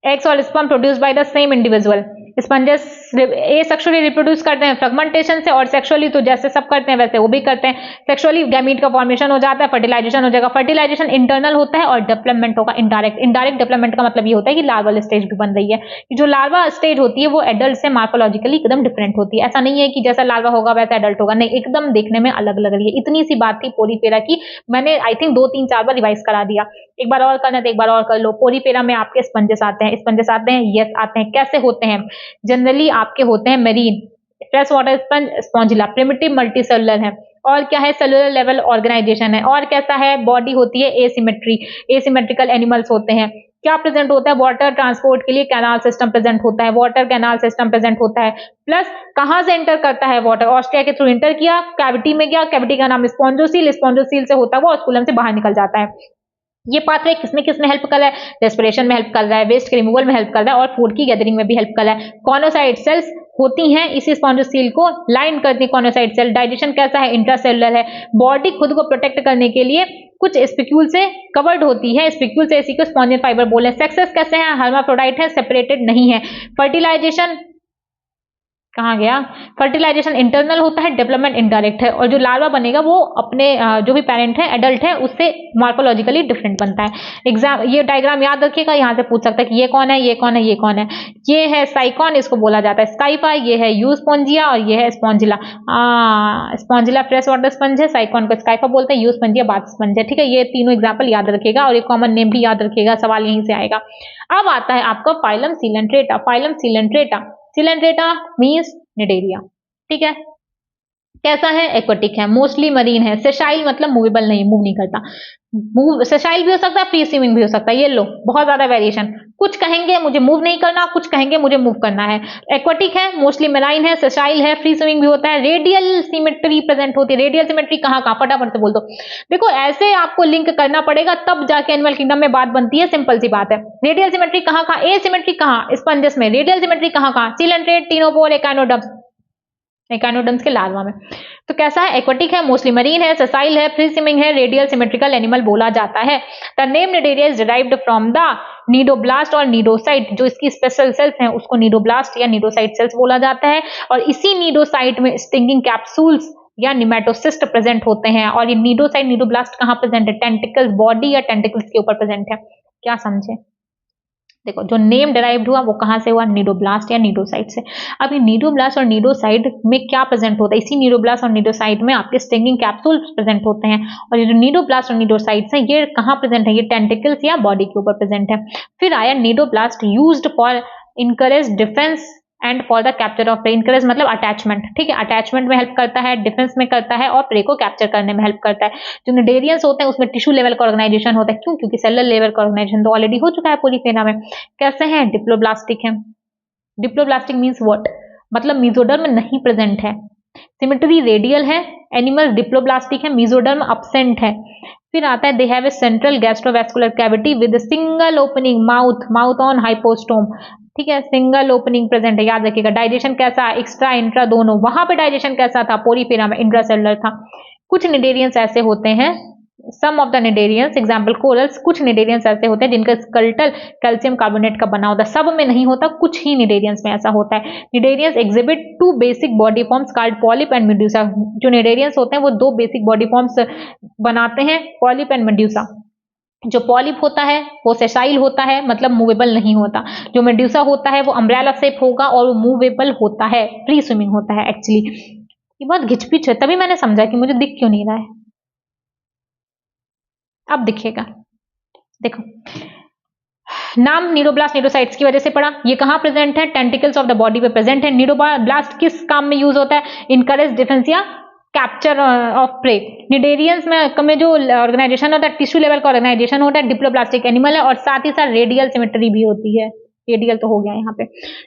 एग्स और sperm produce by the same individual. Sponges asexually reproduce करते हैं फ्रेगमेंटेशन से, और सेक्सुअली तो जैसे सब करते हैं वैसे वो भी करते हैं। सेक्सुअली गैमीट का फॉर्मेशन हो जाता है, फर्टिलाइजेशन हो जाएगा। फर्टिलाइजेशन इंटरनल होता है और डेवलपमेंट होगा इंडायरेक्ट। इंडायरेक्ट डेवलपमेंट का मतलब ये होता है कि लार्वल स्टेज भी बन रही है। जो लार्वा स्टेज होती है वो एडल्ट से मार्फोलॉजिकली एकदम डिफरेंट होती है। ऐसा नहीं है कि जैसा लार्वा होगा वैसा एडल्ट होगा, नहीं, एकदम देखने में अलग लग रही है। इतनी सी बात थी पोरीफेरा की, मैंने आई थिंक 2-3-4 बार रिवाइज करा दिया। एक बार और करना तो एक बार और कर लो। पोरीफेरा में आपके स्पंजेस आते हैं, स्पंजेस आते हैं, यस आते हैं। कैसे होते हैं? जनरली आपके होते हैं marine, fresh water sponge, Spongilla, primitive multicellular है। और क्या है? सेलुलर लेवल ऑर्गेनाइजेशन है। और कैसा है? बॉडी होती है एसिमेट्री, एसिमेट्रिकल एनिमल्स होते हैं। क्या प्रेजेंट होता है? वाटर ट्रांसपोर्ट के लिए कैनाल सिस्टम प्रेजेंट होता है, वाटर कैनाल सिस्टम प्रेजेंट होता है। प्लस कहां से एंटर करता है वाटर? ऑस्ट्रिया के थ्रू एंटर किया, कैविटी में गया, कैविटी का नाम स्पॉन्जोसील, स्पॉन्जोसील से होता हुआ ऑस्कुलम से बाहर निकल जाता है। ये पाथवे किसमें किसमें हेल्प कर रहा है? रेस्पिरेशन में हेल्प कर रहा है, वेस्ट के रिमूवल में हेल्प कर रहा है, और फूड की गैदरिंग में भी हेल्प कर रहा है। कॉनोसाइट सेल्स होती हैं इसी स्पॉन्जोसील को लाइन करती है कॉनोसाइट सेल। डाइजेशन कैसा है? इंट्रासेलुलर है। बॉडी खुद को प्रोटेक्ट करने के लिए कुछ स्पिक्यूल से कवर्ड होती है, स्पिक्यूल से इसी को स्पॉन्जिन फाइबर बोले। सेक्सेस कैसे हैं? हर्माफ्रोडाइट है, सेपरेटेड नहीं है। फर्टिलाइजेशन कहाँ गया? फर्टिलाइजेशन इंटरनल होता है, डेवलपमेंट इनडायरेक्ट है। और जो लार्वा बनेगा वो अपने जो भी पेरेंट है, एडल्ट है, उससे मॉर्फोलॉजिकली डिफरेंट बनता है। एग्जाम ये डायग्राम याद रखिएगा, यहाँ से पूछ सकता है कि ये कौन है, ये कौन है, ये कौन है। ये है साइकॉन, इसको बोला जाता है स्काइफा। ये है यूस्पोंजिया और ये है Spongilla. Spongilla fresh water sponge है, साइकॉन को स्काइफा बोलते हैं, यूस्पोंजिया बाथ स्पंज है, ठीक है। ये तीनों एग्जाम्पल याद रखिएगा और एक कॉमन नेम भी याद रखिएगा, सवाल यहीं से आएगा। अब आता है आपका phylum Coelenterata. Phylum Coelenterata, Coelenterata means Cnidaria, ठीक है। कैसा है? एक्वाटिक है, मोस्टली मरीन है। सेशाइल मतलब मूवेबल नहीं, मूव नहीं करता। मूव सेशाइल भी हो सकता है, फ्री स्विमिंग भी हो सकता है। ये लो बहुत ज्यादा वेरिएशन, कुछ कहेंगे मुझे मूव नहीं करना, कुछ कहेंगे मुझे मूव करना है। एक्वाटिक है, मोस्टली मराइन है, सेशाइल है, फ्री स्विमिंग भी होता है। रेडियल सिमेट्री प्रेजेंट होती है। रेडियल सिमेट्री कहाँ कहाँ? फटाफट से बोल दो। देखो ऐसे आपको लिंक करना पड़ेगा तब जाके एनिमल किंगडम में बात बनती है, सिंपल सी बात है। रेडियल सिमेट्री कहाँ कहाँ? ए सिमेट्री कहाँ? स्पंजेस में। रेडियल सिमेट्री कहाँ कहाँ? सिलेंट्रेट, टिनोपोर, एकाइनोडर्म्स, एकाइनोडर्म्स के लार्वा में। तो कैसा है? एक्वाटिक है, मोस्टली मरीन है, सेसाइल है, फ्री स्विमिंग है, रेडियल सिमेट्रिकल एनिमल बोला जाता है। The name Cnidaria is derived from the cnidoblast और नीडोसाइट। जो इसकी स्पेशल सेल्स हैं उसको नीडोब्लास्ट या नीडोसाइट सेल्स बोला जाता है। और इसी नीडोसाइट में स्टिंगिंग कैप्सूल्स या निमेटोसिस्ट प्रेजेंट होते हैं। और ये नीडोसाइट नीडोब्लास्ट कहाँ प्रेजेंट है? टेंटिकल्स, बॉडी या टेंटिकल्स के ऊपर प्रेजेंट है। क्या समझे? देखो जो नेम डिराइव्ड हुआ वो कहाँ से हुआ, नीडोब्लास्ट या नीडोसाइट से। अब ये नीडोब्लास्ट और नीडोसाइट में क्या प्रेजेंट होता है, इसी नीडोब्लास्ट और नीडोसाइट में आपके स्टिंगिंग कैप्सूल्स प्रेजेंट होते हैं। और ये जो नीडोब्लास्ट और नीडोसाइट्स हैं ये कहाँ प्रेजेंट है, ये टेंटिकल्स या बॉडी के ऊपर प्रेजेंट है। फिर आया cnidoblast used for anchorage defence and for the capture of prey. Anchorage मतलब अटैचमेंट, ठीक है, अटैचमेंट में हेल्प करता है, डिफेंस में करता है और प्रे को कैप्चर करने में हेल्प करता है। जो निडेरियंस होते हैं उसमें टिश्यू लेवल का ऑर्गेनाइजेशन होता है, क्यों, क्योंकि सेलर लेवल का ऑर्गेनाइजेशन तो ऑलरेडी हो चुका है पोलीफेरा में। कैसे हैं, डिप्लोब्लास्टिक है। डिप्लोब्लास्टिक मीन्स व्हाट, मतलब मेसोडर्म में नहीं प्रेजेंट है। सिमेट्री रेडियल है, एनिमल डिप्लोब्लास्टिक है, मेसोडर्म अब्सेंट है। फिर आता है they have a central gastrovascular cavity with single opening mouth, mouth on hypostome, ठीक है, सिंगल ओपनिंग प्रेजेंट है, याद रखिएगा। डाइजेशन कैसा, एक्स्ट्रा इंट्रा दोनों, वहां पे डाइजेशन कैसा था, पोरीफेरा में इंट्रासेलुलर था। कुछ निडेरियंस ऐसे होते हैं, some of the cnidarians example corals, कुछ निडेरियंस ऐसे होते हैं जिनका स्कल्टल कैल्शियम कार्बोनेट का बना होता है, सब में नहीं होता, कुछ ही निडेरियंस में ऐसा होता है। Cnidarians exhibit two basic body forms called polyp and medusa. जो निडेरियंस होते हैं वो दो बेसिक बॉडी फॉर्म्स बनाते हैं, पॉलिप एंड मेड्यूसा। जो पॉलिप होता है वो सेसाइल होता है, मतलब मूवेबल नहीं होता। जो मेड्यूसा होता है वो अम्ब्रेला शेप होगा और वो मूवेबल होता है, फ्री स्विमिंग होता है। एक्चुअली ये बहुत घिचपिच है, तभी मैंने समझा कि मुझे दिख क्यों नहीं रहा है। अब दिखेगा, देखो नाम नीडोब्लास्ट नीडोसाइट्स की वजह से पड़ा। ये कहाँ प्रेजेंट है, टेंटिकल्स ऑफ द बॉडी पे प्रेजेंट है। नीडोब्लास्ट किस काम में यूज होता है, इनकरेज डिफेंस या कैप्चर ऑफ प्रे। निडेरियंस में जो ऑर्गेनाइजेशन होता है टिश्यू लेवल का ऑर्गेनाइजेशन होता है, डिप्लोब्लास्टिक एनिमल है और साथ ही साथ रेडियल सिमेट्री भी होती है। रेडियल तो हो गया यहाँ पे।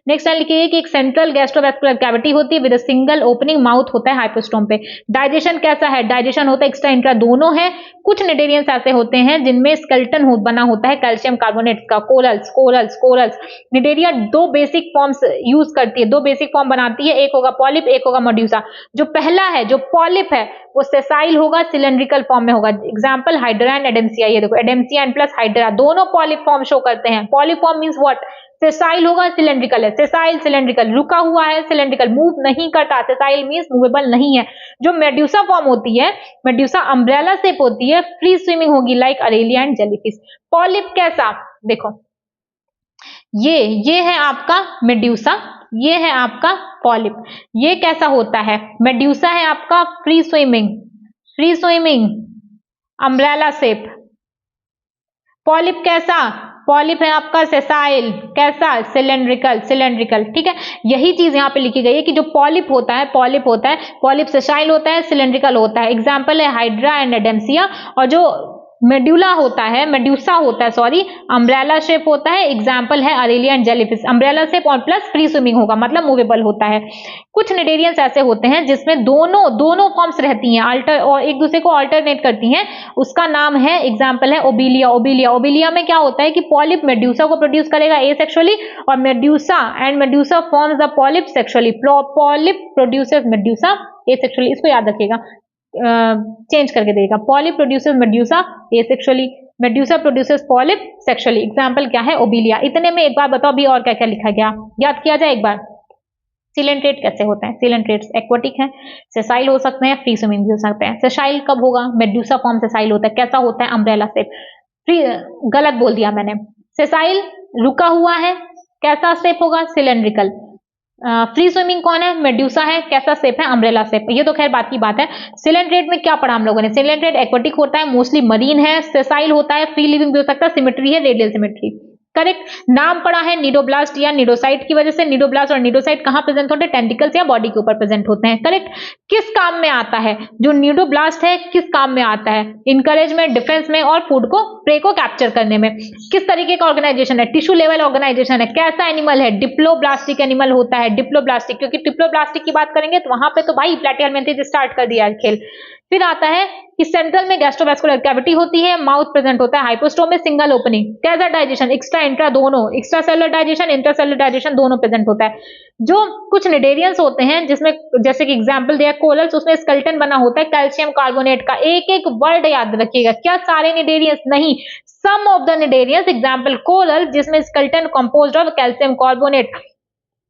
नेक्स्ट लाइन लिखिए कि एक सेंट्रल गैस्ट्रोवैस्कुलर कैविटी होती है with a single opening mouth होता है हाइपोस्टोम पे। डाइजेशन कैसा है, डाइजेशन होता है एक्स्ट्रा इंट्रा दोनों है। कुछ निडेरियंस ऐसे होते हैं जिनमें स्केलेटन बना होता है कैल्शियम कार्बोनेट का, कोरल्स कोरल्स कोरल्स। निडेरिया दो बेसिक फॉर्म्स यूज करती है, दो बेसिक फॉर्म बनाती है, एक होगा पॉलिप एक होगा मेड्यूसा। जो पहला है जो पॉलिप है वो सेसाइल होगा, सिलेंड्रिकल फॉर्म में होगा। एग्जांपल हाइड्रा एंड एडेम्सिया, ये देखो एडेम्सिया एंड प्लस हाइड्रा दोनों पॉलिप फॉर्म शो करते हैं। Polyp form means what, sessile होगा, सिलेंड्रिकल है, सेसाइल सिलेंड्रिकल, रुका हुआ है, सिलेंड्रिकल मूव नहीं करता, सेसाइल मींस मूवेबल नहीं है। जो मेड्यूसा फॉर्म होती है, मेड्यूसा अम्ब्रेला शेप होती है, फ्री स्विमिंग होगी like Aralia and jellyfish. Polyp कैसा, देखो ये है आपका मेड्यूसा, ये है आपका पॉलिप। ये कैसा होता है, मेड्यूसा है आपका free swimming umbrella shape. Polyp कैसा, पॉलिप है आपका सेसाइल, कैसा, सिलेंड्रिकल, ठीक है। यही चीज यहाँ पे लिखी गई है कि जो पॉलिप होता है पॉलिप सेसाइल होता है, सिलेंड्रिकल होता है। एग्जाम्पल है हाइड्रा एंड एडेम्सिया। और जो मेड्यूसा होता है अम्ब्रेला शेप होता है, एग्जाम्पल है Aralia and jellyfish. Umbrella shape और प्लस फ्री स्विमिंग होगा, मतलब मूवेबल होता है। कुछ निडेरियंस ऐसे होते हैं जिसमें दोनों फॉर्म्स रहती हैं, अल्टर और एक दूसरे को अल्टरनेट करती हैं, उसका नाम है, एग्जाम्पल है ओबिलिया में क्या होता है कि पॉलिप मेड्यूसा को प्रोड्यूस करेगा एसेक्सुअली और medusa forms the polyp sexually. Polyp produces medusa asexually, इसको याद रखिएगा, चेंज करके देगा। Polyp produces medusa asexually, medusa produces polyp sexually. Example क्या है, ओबिलिया। इतने में एक बार बताओ अभी और क्या क्या लिखा गया, याद किया जाए एक बार। सिलेंट्रेट कैसे होते हैं, सिलेंट्रेट्स एक्वाटिक हैं, सेसाइल हो सकते हैं, फ्री स्विमिंग भी हो सकते हैं। सेसाइल कब होगा, मेड्यूसा फॉर्म सेसाइल होता है, कैसा होता है, अम्ब्रेला शेप। फ्री, गलत बोल दिया मैंने, सेसाइल रुका हुआ है, कैसा शेप होगा, सिलेंड्रिकल। फ्री स्विमिंग कौन है, मेड्यूसा है, कैसा शेप है, अम्ब्रेला शेप। ये तो खैर बात की बात है। सिलेंट्रेट में क्या पढ़ा हम लोगों ने, सिलेंट्रेट एक्वाटिक होता है, मोस्टली मरीन है, सेसाइल होता है, फ्री लिविंग भी हो सकता है, सिमेट्री है, रेडियल सिमेट्री। करेक्ट। नाम पड़ा है नीडोब्लास्ट या नीडोसाइट की वजह से। नीडोब्लास्ट और नीडोसाइट कहां प्रेजेंट होते हैं, टेंटिकल्स या बॉडी के ऊपर प्रेजेंट होते हैं। करेक्ट। किस काम में आता है जो नीडोब्लास्ट है, किस काम में आता है, इनकरेज में, डिफेंस में और फूड को, प्रे को कैप्चर करने में। किस तरीके का ऑर्गेनाइजेशन है, टिश्यू लेवल ऑर्गेनाइजेशन है। कैसा एनिमल है, डिप्लोब्लास्टिक एनिमल होता है, डिप्लोब्लास्टिक, क्योंकि डिप्लोब्लास्टिक की बात करेंगे तो वहां पे तो भाई प्लैटिहेल्मिंथेस स्टार्ट कर दिया खेल। फिर आता है कि सेंट्रल में गैस्ट्रोवैस्कुलर कैविटी होती है, माउथ प्रेजेंट होता है, हाइपोस्टोम में सिंगल ओपनिंग। कैसा डाइजेशन, एक्स्ट्रा इंट्रा दोनों, extra cellular digestion intracellular digestion दोनों प्रेजेंट होता है। जो कुछ निडेरियंस होते हैं जिसमें जैसे कि एग्जांपल दिया कोरल्स, उसमें स्केलेटन बना होता है कैल्शियम कार्बोनेट का। एक एक वर्ड याद रखिएगा, क्या सारे निडेरियंस नहीं, some of the cnidarians. Example coral जिसमें skeleton composed of calcium carbonate.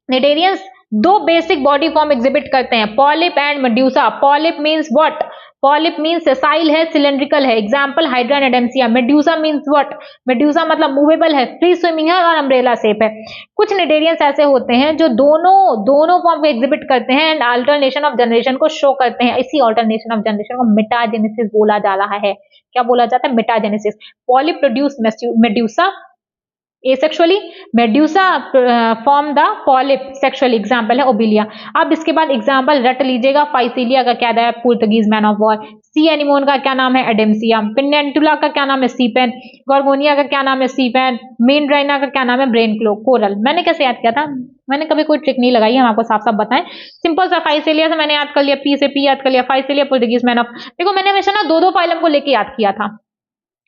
Cnidarians दो बेसिक बॉडी फॉर्म एग्जिबिट करते हैं, polyp and medusa. Polyp means what? Polyp means sessile है, सिलेंड्रिकल है। Example hydra and adamsia. Medusa means what? Medusa मतलब मूवेबल है, फ्री स्विमिंग है और अम्ब्रेला शेप है। कुछ निडेरियंस ऐसे होते हैं जो दोनों फॉर्म को एग्जिबिट करते हैं एंड अल्टरनेशन ऑफ जनरेशन को शो करते हैं। इसी अल्टरनेशन ऑफ जनरेशन को मेटाजेनेसिस बोला जा रहा है। क्या बोला जाता है? Metagenesis. Polyp produce medusa asexually, medusa form the polyp sexually। Example है ओबिलिया। अब इसके बाद एग्जाम्पल रट लीजिएगा। फाइसिलिया का क्या है? Portuguese man of war. C anemone का क्या नाम है? एडेम्सिया। पिनेंटुला का क्या नाम है? सीपेन। गॉर्गोनिया का क्या नाम है? सीपेन। मेनड्राइना का क्या नाम है? Brain coral. मैंने कैसे याद किया था? मैंने कभी कोई ट्रिक नहीं लगाई, हम आपको साफ साफ बताएं। सिंपल सा फाइसिलिया से मैंने याद कर लिया, पी से पी याद कर लिया, फाइसिलिया पुर्तगीज मैन ऑफ। देखो मैंने हमेशा ना दो फाइलम को लेके याद किया था,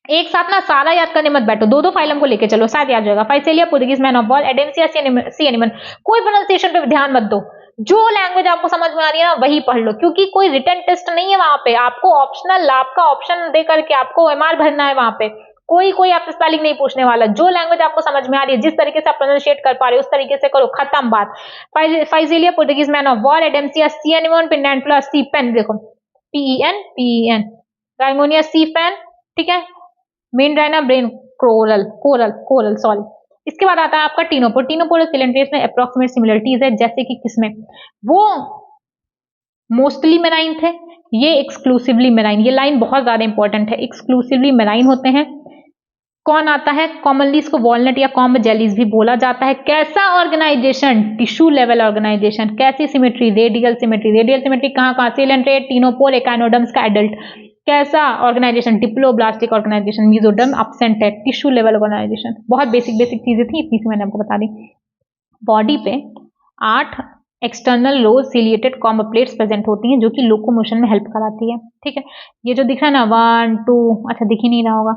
एक साथ ना सारा याद करने मत बैठो, दो फाइलम को लेके चलो, शायद याद जाएगा। Physalia Portuguese man of war, एडेम्सिया sea anemone. कोई प्रोनाउंसिएशन पे ध्यान मत दो, जो लैंग्वेज आपको समझ में आ रही है ना वही पढ़ लो, क्योंकि कोई रिटन टेस्ट नहीं है वहां पे। आपको ऑप्शनल, आपका ऑप्शन दे करके आपको एमआर भरना है वहां पे। कोई आपसे स्पेलिंग नहीं पूछने वाला। जो लैंग्वेज आपको समझ में आ रही है, जिस तरीके से आप प्रोनाउंशिएट कर पा रहे हो उस तरीके से करो, खत्म बात। Physalia Portuguese man of war, एडेम्सिया sea anemone, pennatula sea pen. देखो PEN। गार्गोनिया सी पेन, ठीक है। Meandrina brain coral sorry. इसके बाद आता है आपका टीनोपोर। टीनोपोर सिलेंड्रेस में अप्रोक्सीमेट सिमिलरिटीज है, जैसे कि किसमें? वो मोस्टली मेराइन थे, ये एक्सक्लूसिवली मेराइन। ये लाइन बहुत ज्यादा इंपॉर्टेंट है, एक्सक्लूसिवली मेराइन होते हैं। कौन आता है? कॉमनली इसको वॉलनट या कॉम्ब जेलीज भी बोला जाता है। कैसा ऑर्गेनाइजेशन? Tissue level organization. कैसी symmetry? Radial symmetry. Radial symmetry कहाँ? सिलेंड्रेट, टीनोपोर, एकाइनोडर्म्स का एडल्ट। कैसा organization? Diploblastic organization. Mesoderm absent है। Tissue level organization. बहुत बेसिक चीजें थी, इतनी सी मैंने आपको बता दी। बॉडी पे 8 एक्सटर्नल लो सिलिएटेड कॉम्ब प्लेट्स प्रेजेंट होती हैं, जो कि लोकोमोशन में हेल्प कराती है, ठीक है। ये जो दिख रहा है ना 1 2, अच्छा दिख ही नहीं रहा होगा,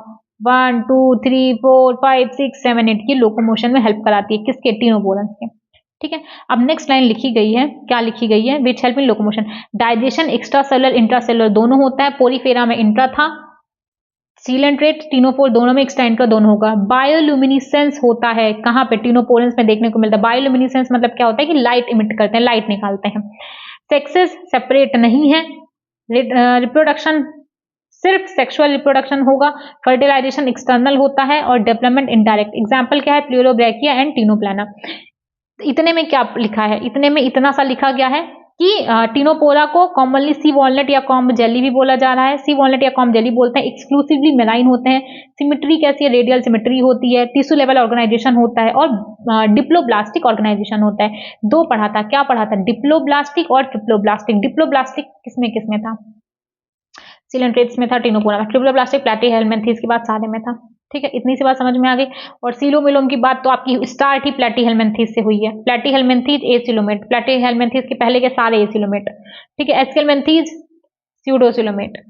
1 2 3 4 5 6 7 8, ये लोकोमोशन में हेल्प कराती है। किसके? टीनोपोरेंस के, ठीक है। अब नेक्स्ट लाइन लिखी गई है, क्या लिखी गई है? Which help in locomotion. Digestion extra cellular intracellular दोनों होता है। पोरीफेरा में इंट्रा था, सीलेंट्रेट टीनोपोर दोनों में एक्स्ट्रा इंट्रा दोनों होगा। बायोल्यूमिनिसेंस होता है कहाँ पे? टीनोपोरेंस में देखने को मिलता है। बायोल्यूमिनिसेंस मतलब क्या होता है कि लाइट इमिट करते हैं, लाइट निकालते हैं। सेक्सेस सेपरेट नहीं है। रिप्रोडक्शन सिर्फ सेक्सुअल रिप्रोडक्शन होगा। फर्टिलाइजेशन एक्सटर्नल होता है और डेवलपमेंट इनडायरेक्ट। एग्जाम्पल क्या है? Pleurobrachia and Ctenoplana. इतने में क्या लिखा है? इतने में इतना सा लिखा गया है कि टीनोपोरा को कॉमनली सी वॉलनट या कॉम्ब जेली भी बोला जा रहा है। सी वॉलनट या कॉम्ब जेली बोलते हैं। एक्सक्लूसिवली मेराइन होते हैं। सिमेट्री कैसी है? रेडियल सिमेट्री होती है। टिश्यू लेवल ऑर्गेनाइजेशन होता है और डिप्लोब्लास्टिक ऑर्गेनाइजेशन होता है। दो पढ़ा था, क्या पढ़ा था? डिप्लोब्लास्टिक और ट्रिप्लोब्लास्टिक। डिप्लोब्लास्टिक किसमें था? सिलेंट्रेट्स में था, टीनोपोरा में। ट्रिप्लोब्लास्टिक प्लैटीहेल्मिन्थेस के बाद सारे में था, ठीक है। इतनी सी बात समझ में आ गई। और सीलोमिलोम की बात तो आपकी स्टार्ट ही प्लैटीहेल्मिन्थेस से हुई है। प्लैटीहेल्मिन्थेस एसिलोमेट, प्लैटीहेल्मिन्थेस के पहले के सारे एसिलोमेट, ठीक है। एस्केल्मिन्थेस स्यूडोसिलोमेट।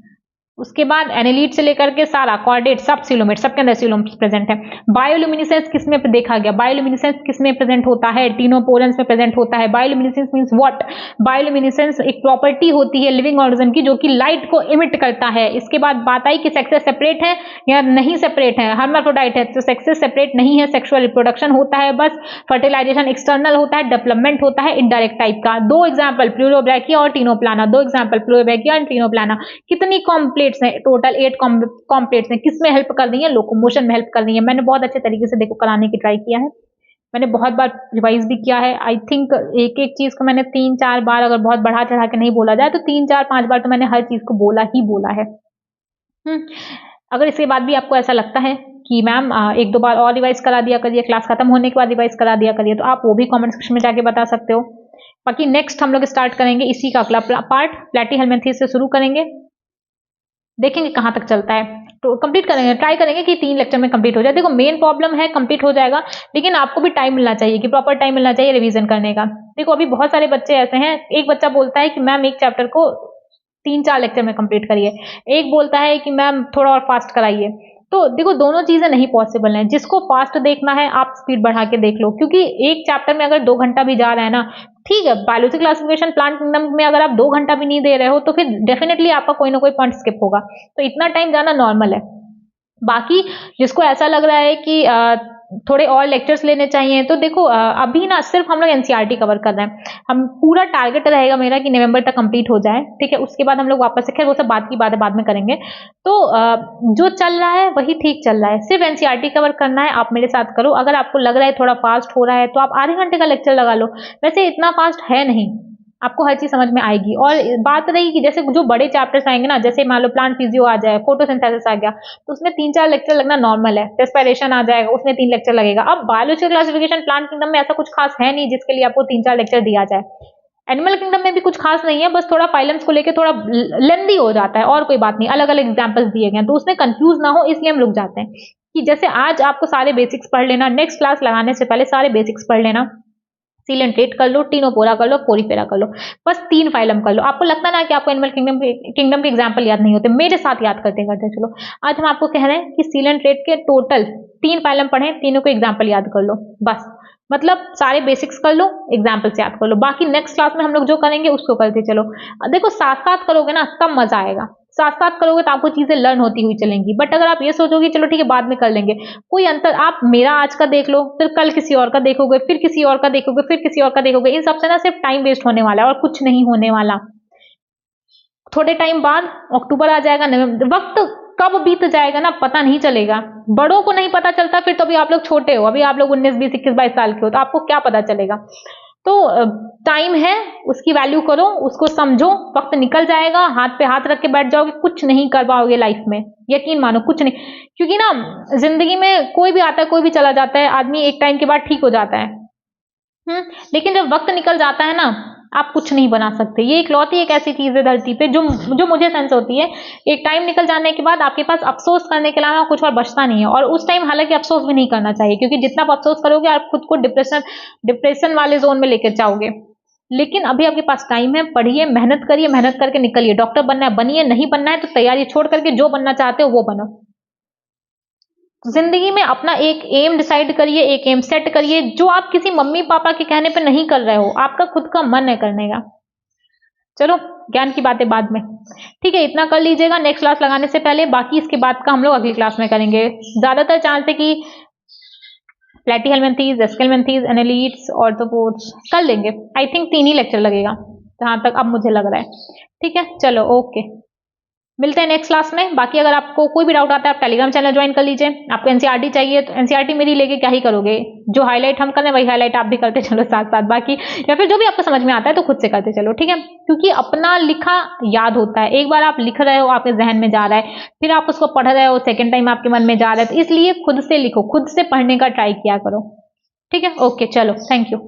उसके बाद एनिलीड से लेकर के सारा कॉर्डेट सब सिलोमेट, सबके अंदर सिलोमेट प्रेजेंट है। बायोल्यूमिनेसेंस किसमें देखा गया? बायोल्यूमिनेसेंस किसमें प्रेजेंट होता है? टीनोपोरेंस में प्रेजेंट होता है। Bioluminescence means what? बायोल्यूमिनेसेंस एक प्रॉपर्टी होती है लिविंग ऑर्गेनिज्म की, जो कि लाइट को इमिट करता है। इसके बाद बात आई कि सेक्सेस सेपरेट है या नहीं सेपरेट है। हर्माफ्रोडाइट है तो सेक्सेस सेपरेट नहीं है, सेक्सुअल रिप्रोडक्शन होता है बस। फर्टिलाइजेशन एक्सटर्नल होता है, डेवलपमेंट होता है इनडायरेक्ट टाइप का। दो एग्जाम्पल प्लूरोब्रैकिया और टीनोप्लाना। दो एग्जाम्पल प्लूरोब्रैकिया और टीनोप्लाना। कितनी कॉम्प्लेट्स हैं? टोटल 8 कॉम्प्लेट्स हैं। किसमें हेल्प कर रही है? लोकोमोशन में हेल्प कर रही है। मैंने बहुत अच्छे तरीके से देखो कराने की ट्राई किया है, मैंने बहुत बार रिवाइज भी किया है। आई थिंक एक चीज को मैंने 3-4 बार, अगर बहुत बढ़ा चढ़ा के नहीं बोला जाए तो 3-4-5 बार तो मैंने हर चीज को बोला ही बोला है। अगर इसके बाद भी आपको ऐसा लगता है कि मैम 1-2 बार और रिवाइज करा दिया करिए, क्लास खत्म होने के बाद रिवाइज करा दिया करिए, तो आप वो भी कमेंट सेक्शन में जाके बता सकते हो। बाकी नेक्स्ट हम लोग स्टार्ट करेंगे इसी का अगला पार्ट, प्लैटीहेल्मिन्थेस से शुरू करेंगे, देखेंगे कहां तक चलता है। तो कंप्लीट करेंगे, ट्राई करेंगे कि 3 लेक्चर में कंप्लीट हो जाए। देखो मेन प्रॉब्लम है, कंप्लीट हो जाएगा, लेकिन आपको भी टाइम मिलना चाहिए, कि प्रॉपर टाइम मिलना चाहिए रिवीजन करने का। देखो अभी बहुत सारे बच्चे ऐसे हैं, एक बच्चा बोलता है कि मैम एक चैप्टर को 3-4 लेक्चर में कंप्लीट करिए, एक बोलता है कि मैम थोड़ा और फास्ट कराइए। तो देखो दोनों चीजें नहीं पॉसिबल हैं। जिसको फास्ट देखना है आप स्पीड बढ़ा के देख लो, क्योंकि एक चैप्टर में अगर 2 घंटा भी जा रहा है ना, ठीक है, बायोलॉजी क्लासिफिकेशन प्लांट किंगडम में अगर आप 2 घंटा भी नहीं दे रहे हो तो फिर डेफिनेटली आपका कोई ना कोई पॉइंट स्किप होगा। तो इतना टाइम जाना नॉर्मल है। बाकी जिसको ऐसा लग रहा है कि थोड़े और लेक्चर्स लेने चाहिए। तो देखो अभी ना सिर्फ हम लोग एनसीईआरटी कवर कर रहे हैं। हम पूरा टारगेट रहेगा मेरा कि नवंबर तक कंप्लीट हो जाए, ठीक है। उसके बाद हम लोग वापस से, खैर वो सब बात की बात है, बाद में करेंगे। तो जो चल रहा है वही ठीक चल रहा है, सिर्फ एनसीईआरटी कवर करना है, आप मेरे साथ करो। अगर आपको लग रहा है थोड़ा फास्ट हो रहा है तो आप आधे घंटे का लेक्चर लगा लो, वैसे इतना फास्ट है नहीं, आपको हर चीज समझ में आएगी। और बात रही कि जैसे जो बड़े चैप्टर्स आएंगे ना, जैसे मान लो प्लांट फिजियो आ जाए, फोटोसिंथेसिस आ गया, तो उसमें 3-4 लेक्चर लगना नॉर्मल है। रेस्पिरेशन आ जाएगा, उसमें 3 लेक्चर लगेगा। अब बायोलॉजिकल क्लासिफिकेशन प्लांट किंगडम में ऐसा कुछ खास है नहीं जिसके लिए आपको 3-4 लेक्चर दिया जाए। एनिमल किंगडम में भी कुछ खास नहीं है, बस थोड़ा फाइलम्स को लेकर थोड़ा लेंदी हो जाता है, और कोई बात नहीं। अलग अलग एग्जाम्पल्स दिए गए तो उसमें कंफ्यूज ना हो, इसलिए हम रुक जाते हैं कि जैसे आज आपको सारे बेसिक्स पढ़ लेना, नेक्स्ट क्लास लगाने से पहले सारे बेसिक्स पढ़ लेना, सीलेंट्रेट कर लो, टीनोपोरा कर लो, पोरीफेरा कर लो, बस 3 फाइलम कर लो। आपको लगता ना कि आपको एनिमल किंगडम के एग्जाम्पल याद नहीं होते, मेरे साथ याद करते करते चलो। आज हम आपको कह रहे हैं कि सीलेंट्रेट के टोटल 3 फाइलम पढ़े, तीनों को एग्जाम्पल याद कर लो, बस। मतलब सारे बेसिक्स कर लो, एग्जाम्पल से याद कर लो, बाकी नेक्स्ट क्लास में हम लोग जो करेंगे उसको करते चलो। देखो साथ साथ करोगे ना तब मजा आएगा, साथ साथ करोगे तो आपको चीजें लर्न होती हुई चलेंगी। बट अगर आप ये सोचोगे चलो ठीक है बाद में कर लेंगे, कोई अंतर, आप मेरा आज का देख लो, फिर कल किसी और का देखोगे, फिर किसी और का देखोगे, फिर किसी और का देखोगे, इन सबसे ना सिर्फ टाइम वेस्ट होने वाला है और कुछ नहीं होने वाला। थोड़े टाइम बाद अक्टूबर आ जाएगा, वक्त कब बीत जाएगा ना पता नहीं चलेगा। बड़ों को नहीं पता चलता, फिर तो अभी आप लोग छोटे हो, अभी आप लोग 19, 20, 21, 22 साल के हो, तो आपको क्या पता चलेगा। तो टाइम है, उसकी वैल्यू करो, उसको समझो, वक्त निकल जाएगा, हाथ पे हाथ रख के बैठ जाओगे, कुछ नहीं कर पाओगे लाइफ में, यकीन मानो कुछ नहीं। क्योंकि ना जिंदगी में कोई भी आता है, कोई भी चला जाता है, आदमी एक टाइम के बाद ठीक हो जाता है। लेकिन जब वक्त निकल जाता है ना, आप कुछ नहीं बना सकते। ये इकलौती एक ऐसी चीज है धरती पे जो मुझे सेंस होती है, एक टाइम निकल जाने के बाद आपके पास अफसोस करने के अलावा कुछ और बचता नहीं है। और उस टाइम हालांकि अफसोस भी नहीं करना चाहिए, क्योंकि जितना आप अफसोस करोगे आप खुद को डिप्रेशन वाले जोन में लेकर जाओगे। लेकिन अभी आपके पास टाइम है, पढ़िए, मेहनत करिए, मेहनत करके निकलिए। डॉक्टर बनना है बनिए, नहीं बनना है तो तैयारी छोड़ करके जो बनना चाहते हो वो बनो। जिंदगी में अपना एक एम डिसाइड करिए, एक एम सेट करिए, जो आप किसी मम्मी पापा के कहने पे नहीं कर रहे हो, आपका खुद का मन है करने का। चलो ज्ञान की बातें बाद में, ठीक है, इतना कर लीजिएगा नेक्स्ट क्लास लगाने से पहले। बाकी इसके बाद का हम लोग अगली क्लास में करेंगे। ज्यादातर चांस है कि प्लेटीहेलमिन्थीज, एस्केलमिन्थीज, एनालीट्स, ऑर्थोपोड्स कर लेंगे। आई थिंक 3 ही लेक्चर लगेगा जहां तक अब मुझे लग रहा है। ठीक है, चलो ओके, मिलते हैं नेक्स्ट क्लास में। बाकी अगर आपको कोई भी डाउट आता है आप टेलीग्राम चैनल ज्वाइन कर लीजिए। आपको एनसीईआरटी चाहिए तो एनसीईआरटी मेरी लेके क्या ही करोगे, जो हाईलाइट हम कर रहे हैं वही हाईलाइट आप भी करते चलो साथ साथ, बाकी या फिर जो भी आपको समझ में आता है तो खुद से करते चलो, ठीक है। क्योंकि अपना लिखा याद होता है, एक बार आप लिख रहे हो आपके जहन में जा रहा है, फिर आप उसको पढ़ रहे हो, सेकेंड टाइम आपके मन में जा रहा है, तो इसलिए खुद से लिखो, खुद से पढ़ने का ट्राई किया करो, ठीक है। ओके चलो, थैंक यू।